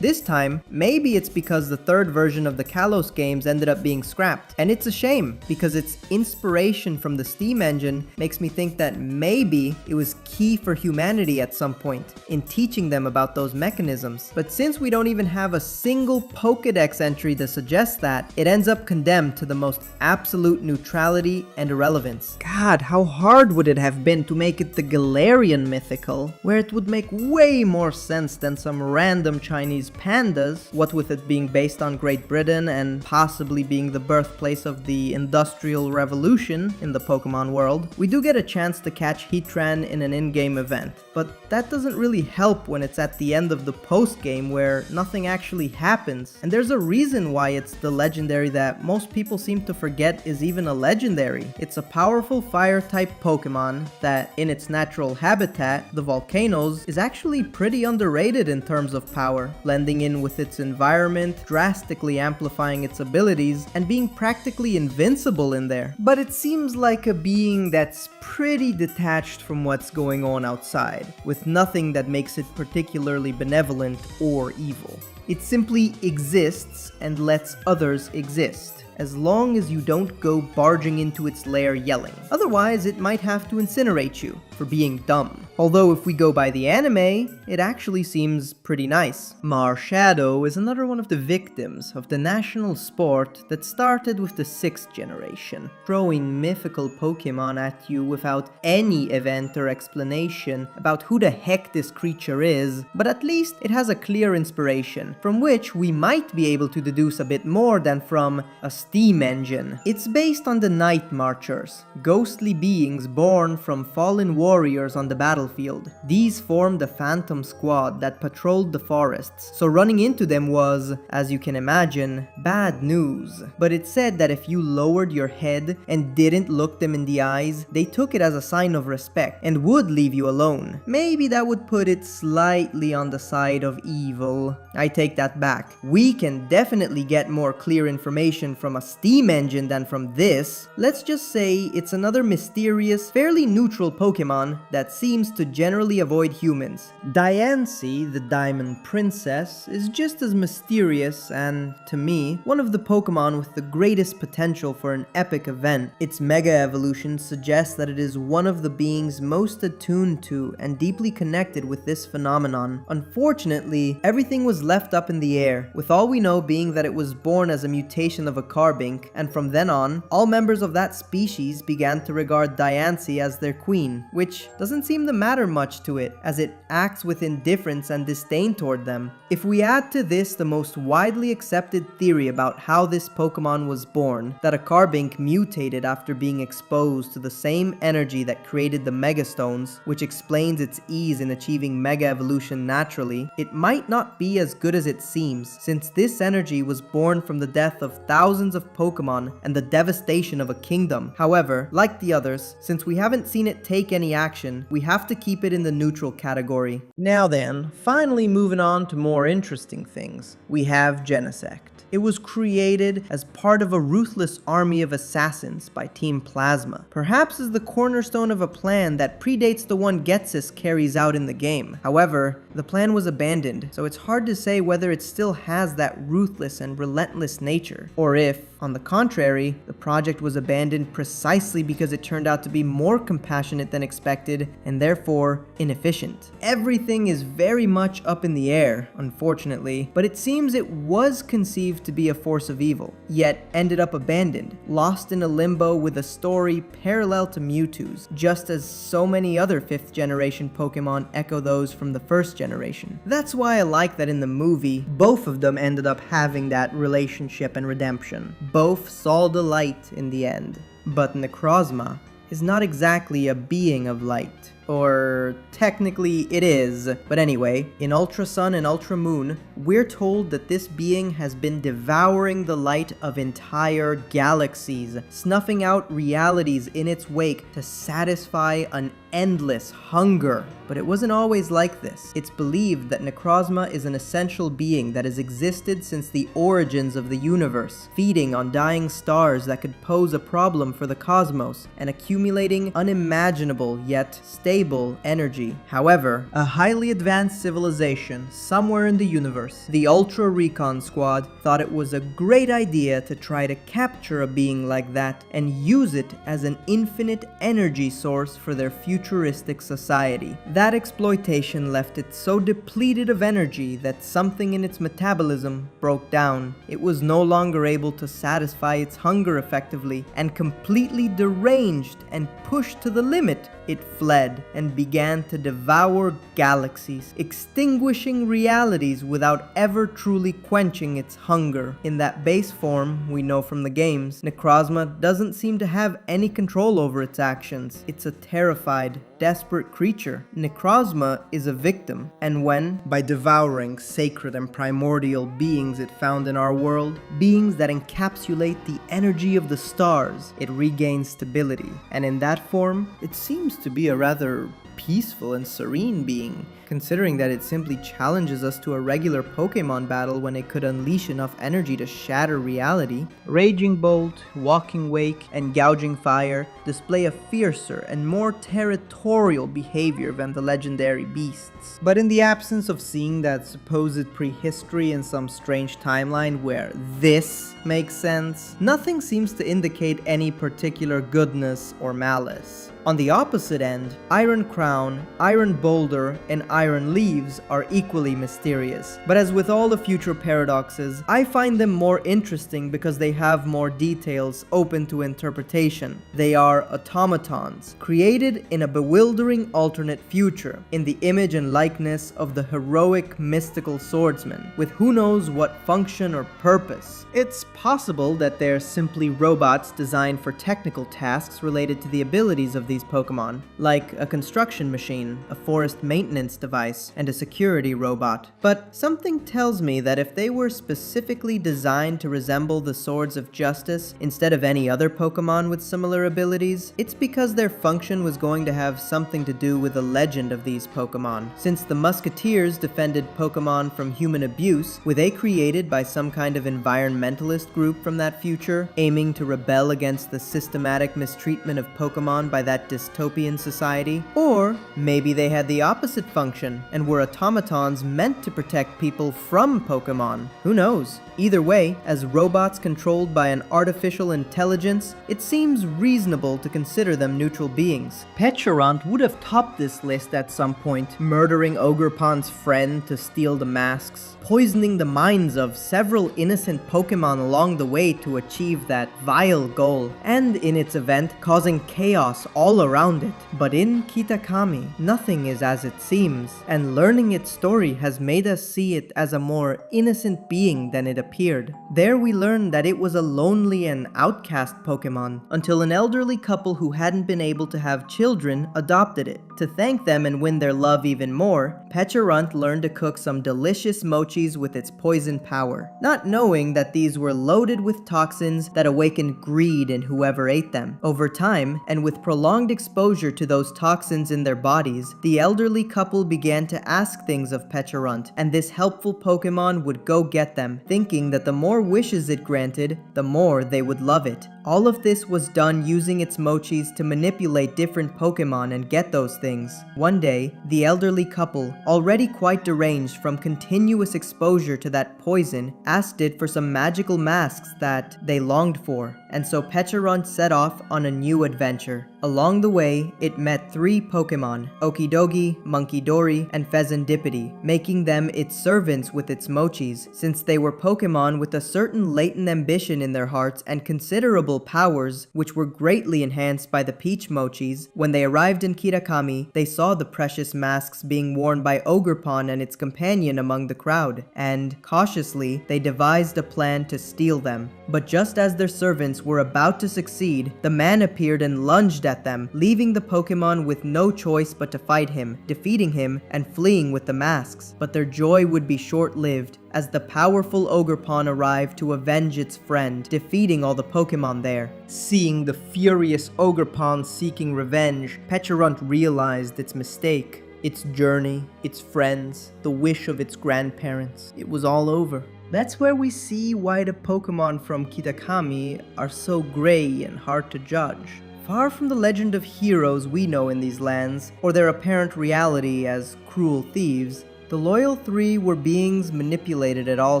This time, maybe it's because the third version of the Kalos games ended up being scrapped. And it's a shame, because its inspiration from the Steam engine makes me think that maybe it was key for humanity at some point in teaching them about those mechanisms. But since we don't even have a single Pokédex entry that suggests that, it ends up condemned to the most absolute neutrality and irrelevance. God, how hard would it have been to make it the Galarian mythical, where it would make way more more sense than some random Chinese pandas, what with it being based on Great Britain and possibly being the birthplace of the Industrial Revolution in the Pokemon world. We do get a chance to catch Heatran in an in-game event, but that doesn't really help when it's at the end of the post-game where nothing actually happens. And there's a reason why it's the legendary that most people seem to forget is even a legendary. It's a powerful fire-type Pokemon that, in its natural habitat, the volcanoes, is actually pretty underrated in terms of power, blending in with its environment, drastically amplifying its abilities, and being practically invincible in there. But it seems like a being that's pretty detached from what's going on outside, with nothing that makes it particularly benevolent or evil. It simply exists and lets others exist, as long as you don't go barging into its lair yelling. Otherwise, it might have to incinerate you for being dumb. Although if we go by the anime, it actually seems pretty nice. Marshadow is another one of the victims of the national sport that started with the 6th generation, throwing mythical Pokemon at you without any event or explanation about who the heck this creature is, but at least it has a clear inspiration, from which we might be able to deduce a bit more than from a steam engine. It's based on the Night Marchers, ghostly beings born from fallen warriors on the battlefield. These formed a phantom squad that patrolled the forests, so running into them was, as you can imagine, bad news. But it said that if you lowered your head and didn't look them in the eyes, they took it as a sign of respect and would leave you alone. Maybe that would put it slightly on the side of evil. I take that back. We can definitely get more clear information from a steam engine than from this. Let's just say it's another mysterious, fairly neutral Pokemon that seems to generally avoid humans. Diancie, the Diamond Princess, is just as mysterious and, to me, one of the Pokemon with the greatest potential for an epic event. Its Mega Evolution suggests that it is one of the beings most attuned to and deeply connected with this phenomenon. Unfortunately, everything was left up in the air, with all we know being that it was born as a mutation of a Carbink, and from then on, all members of that species began to regard Diancie as their queen, which doesn't seem to matter much to it, as it acts with indifference and disdain toward them. If we add to this the most widely accepted theory about how this Pokemon was born, that a Carbink mutated after being exposed to the same energy that created the Mega Stones, which explains its ease in achieving Mega Evolution naturally, it might not be as good as it seems, since this energy was born from the death of thousands of Pokemon and the devastation of a kingdom. However, like the others, since we haven't seen it take any action, we have to keep it in the neutral category. Now then, finally moving on to more interesting things, we have Genesect. It was created as part of a ruthless army of assassins by Team Plasma, perhaps as the cornerstone of a plan that predates the one Ghetsis carries out in the game. However, the plan was abandoned, so it's hard to say whether it still has that ruthless and relentless nature, or if, on the contrary, the project was abandoned precisely because it turned out to be more compassionate than expected and therefore inefficient. Everything is very much up in the air, unfortunately, but it seems it was conceived to be a force of evil, yet ended up abandoned, lost in a limbo with a story parallel to Mewtwo's, just as so many other 5th generation Pokemon echo those from the 1st generation. That's why I like that in the movie, both of them ended up having that relationship and redemption. Both saw the light in the end. But Necrozma is not exactly a being of light. Or technically it is, but anyway, in Ultra Sun and Ultra Moon, we're told that this being has been devouring the light of entire galaxies, snuffing out realities in its wake to satisfy an endless hunger. But it wasn't always like this. It's believed that Necrozma is an essential being that has existed since the origins of the universe, feeding on dying stars that could pose a problem for the cosmos, and accumulating unimaginable yet stable energy. However, a highly advanced civilization somewhere in the universe, the Ultra Recon Squad, thought it was a great idea to try to capture a being like that and use it as an infinite energy source for their futuristic society. That exploitation left it so depleted of energy that something in its metabolism broke down. It was no longer able to satisfy its hunger effectively, and completely deranged and pushed to the limit, it fled and began to devour galaxies, extinguishing realities without ever truly quenching its hunger. In that base form, we know from the games, Necrozma doesn't seem to have any control over its actions. It's a terrified, desperate creature. Necrozma is a victim, and when, by devouring sacred and primordial beings it found in our world, beings that encapsulate the energy of the stars, it regains stability. And in that form, it seems to be a rather peaceful and serene being, considering that it simply challenges us to a regular Pokemon battle when it could unleash enough energy to shatter reality. Raging Bolt, Walking Wake, and Gouging Fire display a fiercer and more territorial behavior than the legendary beasts. But in the absence of seeing that supposed prehistory in some strange timeline where this makes sense, nothing seems to indicate any particular goodness or malice. On the opposite end, Iron Crown, Iron Boulder, and Iron Leaves are equally mysterious. But as with all the future paradoxes, I find them more interesting because they have more details open to interpretation. They are automatons, created in a bewildering alternate future, in the image and likeness of the heroic mystical swordsman, with who knows what function or purpose. It's possible that they're simply robots designed for technical tasks related to the abilities of these Pokemon, like a construction machine, a forest maintenance device, and a security robot. But something tells me that if they were specifically designed to resemble the Swords of Justice instead of any other Pokemon with similar abilities, it's because their function was going to have something to do with the legend of these Pokemon. Since the Musketeers defended Pokemon from human abuse, were they created by some kind of environmentalist group from that future, aiming to rebel against the systematic mistreatment of Pokemon by that dystopian society? Or maybe they had the opposite function and were automatons meant to protect people from Pokemon. Who knows? Either way, as robots controlled by an artificial intelligence, it seems reasonable to consider them neutral beings. Pecharunt would have topped this list at some point, murdering Ogerpon's friend to steal the masks, poisoning the minds of several innocent Pokemon along the way to achieve that vile goal, and in its event, causing chaos all around it. But in Kitakami, nothing is as it seems, and learning its story has made us see it as a more innocent being than it appeared. There we learn that it was a lonely and outcast Pokemon, until an elderly couple who hadn't been able to have children adopted it. To thank them and win their love even more, Pecharunt learned to cook some delicious mochis with its poison power, not knowing that these were loaded with toxins that awakened greed in whoever ate them. Over time, and with prolonged exposure to those toxins in their bodies, the elderly couple began to ask things of Pecharunt, and this helpful Pokemon would go get them, thinking that the more wishes it granted, the more they would love it. All of this was done using its mochis to manipulate different Pokemon and get those things. One day, the elderly couple, already quite deranged from continuous exposure to that poison, asked it for some magical masks that they longed for, and so Pecharunt set off on a new adventure. Along the way, it met 3 Pokemon, Okidogi, Munkidori, and Pheasantipiti, making them its servants with its mochis, since they were Pokemon with a certain latent ambition in their hearts and considerable powers, which were greatly enhanced by the Peach mochis. When they arrived in Kitakami, they saw the precious masks being worn by Ogerpon and its companion among the crowd, and, cautiously, they devised a plan to steal them. But just as their servants were about to succeed, the man appeared and lunged at them, leaving the Pokemon with no choice but to fight him, defeating him, and fleeing with the masks. But their joy would be short-lived, as the powerful Ogerpon arrived to avenge its friend, defeating all the Pokemon there. Seeing the furious Ogerpon seeking revenge, Pecharunt realized its mistake. Its journey, its friends, the wish of its grandparents. It was all over. That's where we see why the Pokemon from Kitakami are so gray and hard to judge. Far from the legend of heroes we know in these lands, or their apparent reality as cruel thieves, the Loyal 3 were beings manipulated at all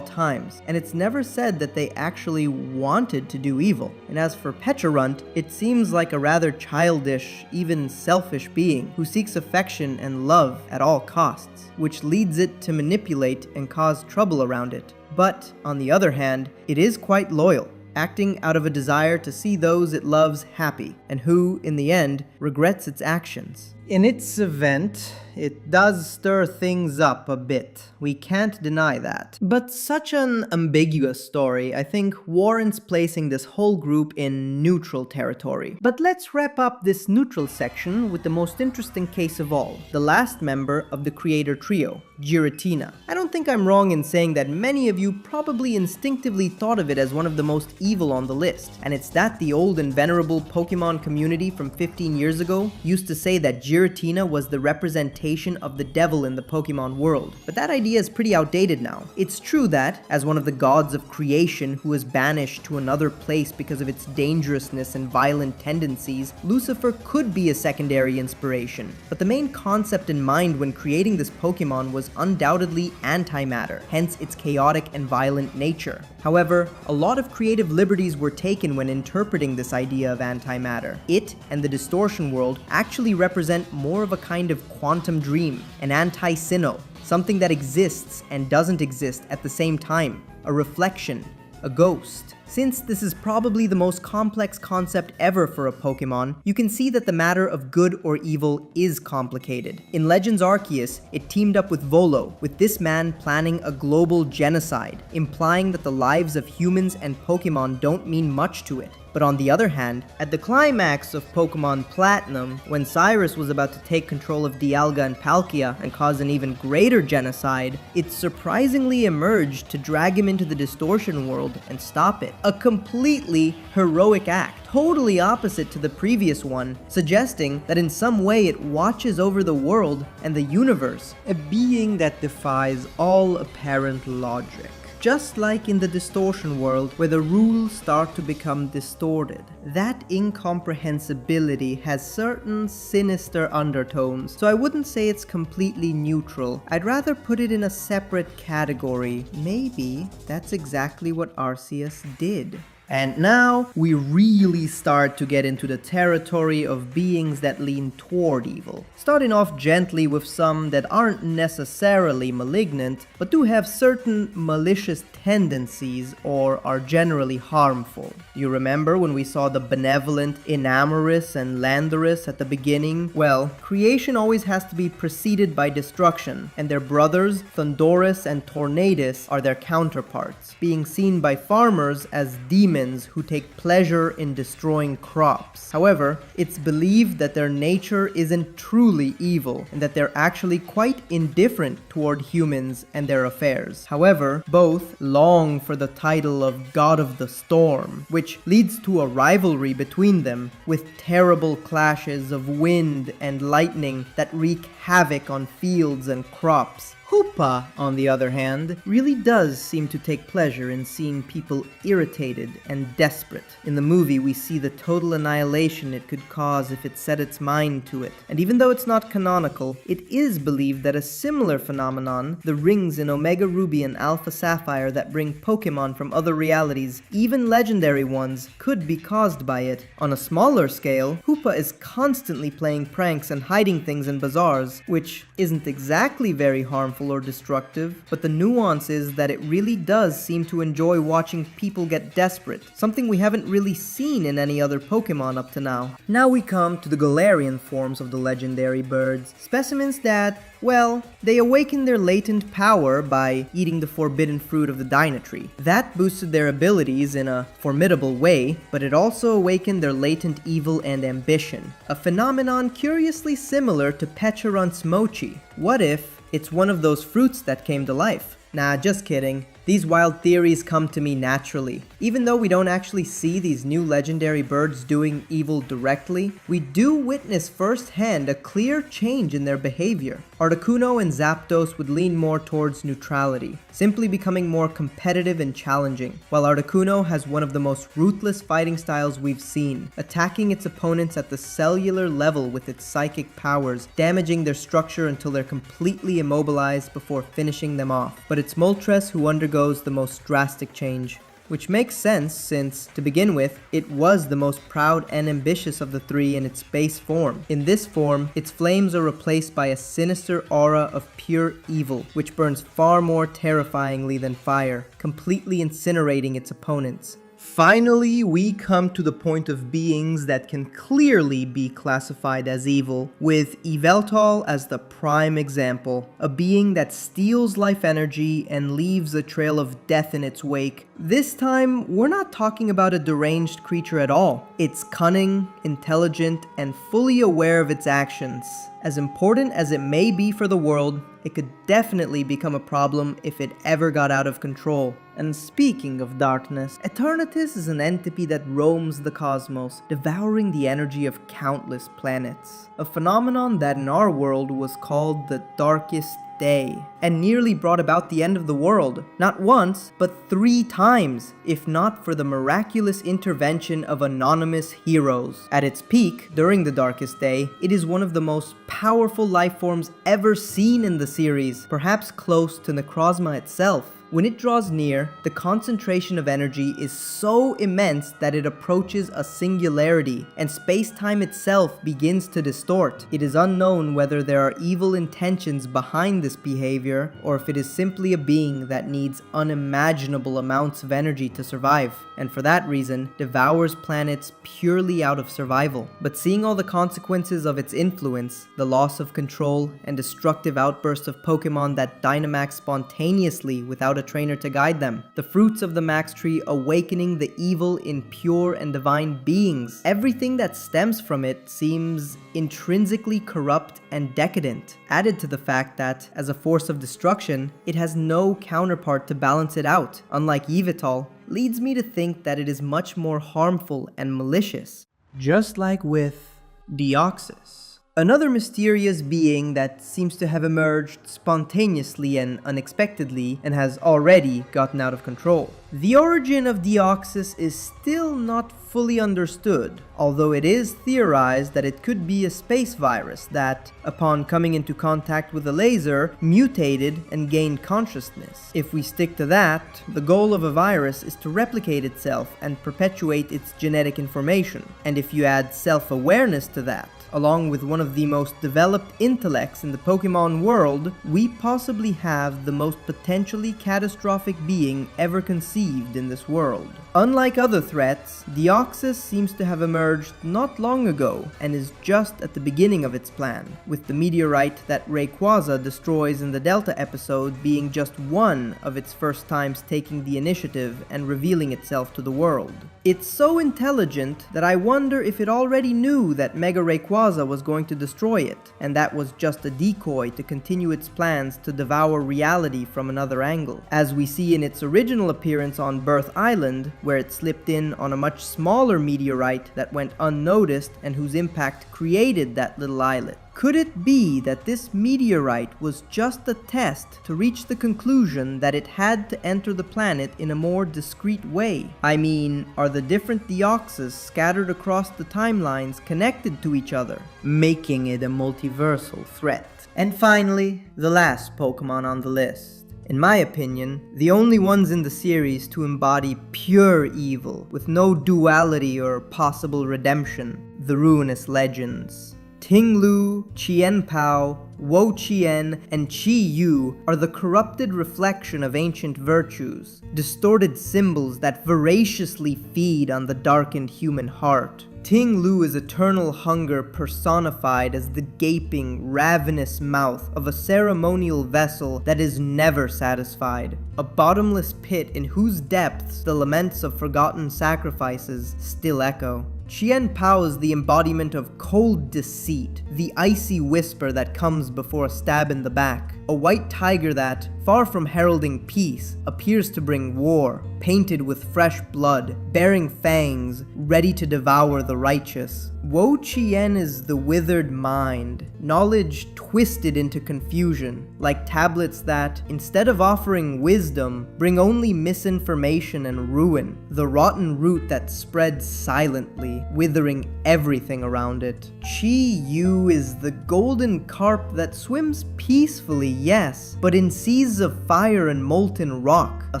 times, and it's never said that they actually wanted to do evil. And as for Pecharunt, it seems like a rather childish, even selfish being who seeks affection and love at all costs, which leads it to manipulate and cause trouble around it. But, on the other hand, it is quite loyal. acting out of a desire to see those it loves happy, and who, in the end, regrets its actions. In its event, it does stir things up a bit. We can't deny that. But such an ambiguous story, I think, warrants placing this whole group in neutral territory. But let's wrap up this neutral section with the most interesting case of all, The last member of the creator trio, Giratina. I don't think I'm wrong in saying that many of you probably instinctively thought of it as one of the most evil on the list, and it's that the old and venerable Pokemon community from 15 years ago used to say that Giratina was the representation of the devil in the Pokemon world. But that idea is pretty outdated now. It's true that, as one of the gods of creation who was banished to another place because of its dangerousness and violent tendencies, Lucifer could be a secondary inspiration. But the main concept in mind when creating this Pokemon was undoubtedly antimatter, hence its chaotic and violent nature. However, a lot of creative liberties were taken when interpreting this idea of antimatter. It and the distortion world actually represent more of a kind of quantum dream, an anti-sinnoh, something that exists and doesn't exist at the same time, a reflection, a ghost. Since this is probably the most complex concept ever for a Pokemon, you can see that the matter of good or evil is complicated. In Legends Arceus, it teamed up with Volo, with this man planning a global genocide, implying that the lives of humans and Pokemon don't mean much to it. But on the other hand, at the climax of Pokemon Platinum, when Cyrus was about to take control of Dialga and Palkia and cause an even greater genocide, it surprisingly emerged to drag him into the distortion world and stop it. A completely heroic act, totally opposite to the previous one, suggesting that in some way it watches over the world and the universe, a being that defies all apparent logic. Just like in the distortion world, where the rules start to become distorted. That incomprehensibility has certain sinister undertones, so I wouldn't say it's completely neutral. I'd rather put it in a separate category. Maybe that's exactly what Arceus did. And now, we really start to get into the territory of beings that lean toward evil. Starting off gently with some that aren't necessarily malignant, but do have certain malicious tendencies or are generally harmful. You remember when we saw the benevolent Enamorus and Landorus at the beginning? Well, creation always has to be preceded by destruction, and their brothers, Thundurus and Tornadus, are their counterparts, being seen by farmers as demons who take pleasure in destroying crops. However, it's believed that their nature isn't truly evil, and that they're actually quite indifferent toward humans and their affairs. However, both long for the title of God of the Storm, which leads to a rivalry between them, with terrible clashes of wind and lightning that wreak havoc on fields and crops. Hoopa, on the other hand, really does seem to take pleasure in seeing people irritated and desperate. In the movie, we see the total annihilation it could cause if it set its mind to it. And even though it's not canonical, it is believed that a similar phenomenon, the rings in Omega Ruby and Alpha Sapphire that bring Pokemon from other realities, even legendary ones, could be caused by it. On a smaller scale, Hoopa is constantly playing pranks and hiding things in bazaars, which isn't exactly very harmful or destructive, but the nuance is that it really does seem to enjoy watching people get desperate, something we haven't really seen in any other Pokemon up to now. Now we come to the Galarian forms of the legendary birds, specimens that, well, they awaken their latent power by eating the forbidden fruit of the Dynatree. That boosted their abilities in a formidable way, but it also awakened their latent evil and ambition, a phenomenon curiously similar to Pecharunt's Mochi. What if it's one of those fruits that came to life? Nah, just kidding. These wild theories come to me naturally. Even though we don't actually see these new legendary birds doing evil directly, we do witness firsthand a clear change in their behavior. Articuno and Zapdos would lean more towards neutrality, simply becoming more competitive and challenging, while Articuno has one of the most ruthless fighting styles we've seen, attacking its opponents at the cellular level with its psychic powers, damaging their structure until they're completely immobilized before finishing them off. But it's Moltres who undergoes the most drastic change, which makes sense since, to begin with, it was the most proud and ambitious of the three in its base form. In this form, its flames are replaced by a sinister aura of pure evil, which burns far more terrifyingly than fire, completely incinerating its opponents. Finally, we come to the point of beings that can clearly be classified as evil, with Yveltal as the prime example, a being that steals life energy and leaves a trail of death in its wake. This time, we're not talking about a deranged creature at all. It's cunning, intelligent, and fully aware of its actions. As important as it may be for the world, it could definitely become a problem if it ever got out of control. And speaking of darkness, Eternatus is an entity that roams the cosmos, devouring the energy of countless planets. A phenomenon that in our world was called the Darkest Day, and nearly brought about the end of the world, not once, but 3 times, if not for the miraculous intervention of anonymous heroes. At its peak, during the Darkest Day, it is one of the most powerful life forms ever seen in the series, perhaps close to Necrozma itself. When it draws near, the concentration of energy is so immense that it approaches a singularity, and space-time itself begins to distort. It is unknown whether there are evil intentions behind this behavior, or if it is simply a being that needs unimaginable amounts of energy to survive, and for that reason, devours planets purely out of survival. But seeing all the consequences of its influence, the loss of control, and destructive outbursts of Pokemon that Dynamax spontaneously without a trainer to guide them, the fruits of the Max Tree awakening the evil in pure and divine beings, everything that stems from it seems intrinsically corrupt and decadent, added to the fact that, as a force of destruction, it has no counterpart to balance it out, unlike Yveltal, leads me to think that it is much more harmful and malicious. Just like with Deoxys. Another mysterious being that seems to have emerged spontaneously and unexpectedly and has already gotten out of control. The origin of Deoxys is still not fully understood, although it is theorized that it could be a space virus that, upon coming into contact with a laser, mutated and gained consciousness. If we stick to that, the goal of a virus is to replicate itself and perpetuate its genetic information. And if you add self-awareness to that, along with one of the most developed intellects in the Pokemon world, we possibly have the most potentially catastrophic being ever conceived in this world. Unlike other threats, Deoxys seems to have emerged not long ago and is just at the beginning of its plan, with the meteorite that Rayquaza destroys in the Delta episode being just one of its first times taking the initiative and revealing itself to the world. It's so intelligent that I wonder if it already knew that Mega Rayquaza was going to destroy it, and that was just a decoy to continue its plans to devour reality from another angle, as we see in its original appearance on Birth Island, where it slipped in on a much smaller meteorite that went unnoticed and whose impact created that little islet. Could it be that this meteorite was just a test to reach the conclusion that it had to enter the planet in a more discreet way? I mean, are the different Deoxys scattered across the timelines connected to each other, making it a multiversal threat? And finally, the last Pokemon on the list. In my opinion, the only ones in the series to embody pure evil, with no duality or possible redemption, the Ruinous Legends. Tinglu, Qianpao, Wo-Chien, and Chi-Yu are the corrupted reflection of ancient virtues, distorted symbols that voraciously feed on the darkened human heart. Tinglu is eternal hunger personified as the gaping, ravenous mouth of a ceremonial vessel that is never satisfied, a bottomless pit in whose depths the laments of forgotten sacrifices still echo. Qianpao is the embodiment of cold deceit, the icy whisper that comes before a stab in the back, a white tiger that, far from heralding peace, appears to bring war, painted with fresh blood, bearing fangs, ready to devour the righteous. Wo-Chien is the withered mind, knowledge twisted into confusion, like tablets that, instead of offering wisdom, bring only misinformation and ruin, the rotten root that spreads silently, withering everything around it. Chi-Yu Mewtwo is the golden carp that swims peacefully, yes, but in seas of fire and molten rock, a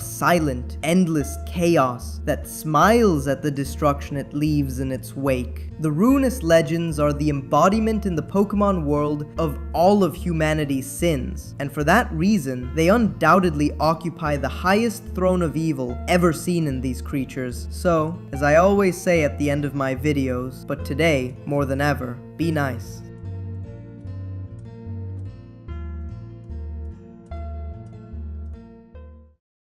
silent, endless chaos that smiles at the destruction it leaves in its wake. The Ruinous Legends are the embodiment in the Pokemon world of all of humanity's sins, and for that reason, they undoubtedly occupy the highest throne of evil ever seen in these creatures. So, as I always say at the end of my videos, but today, more than ever, be nice.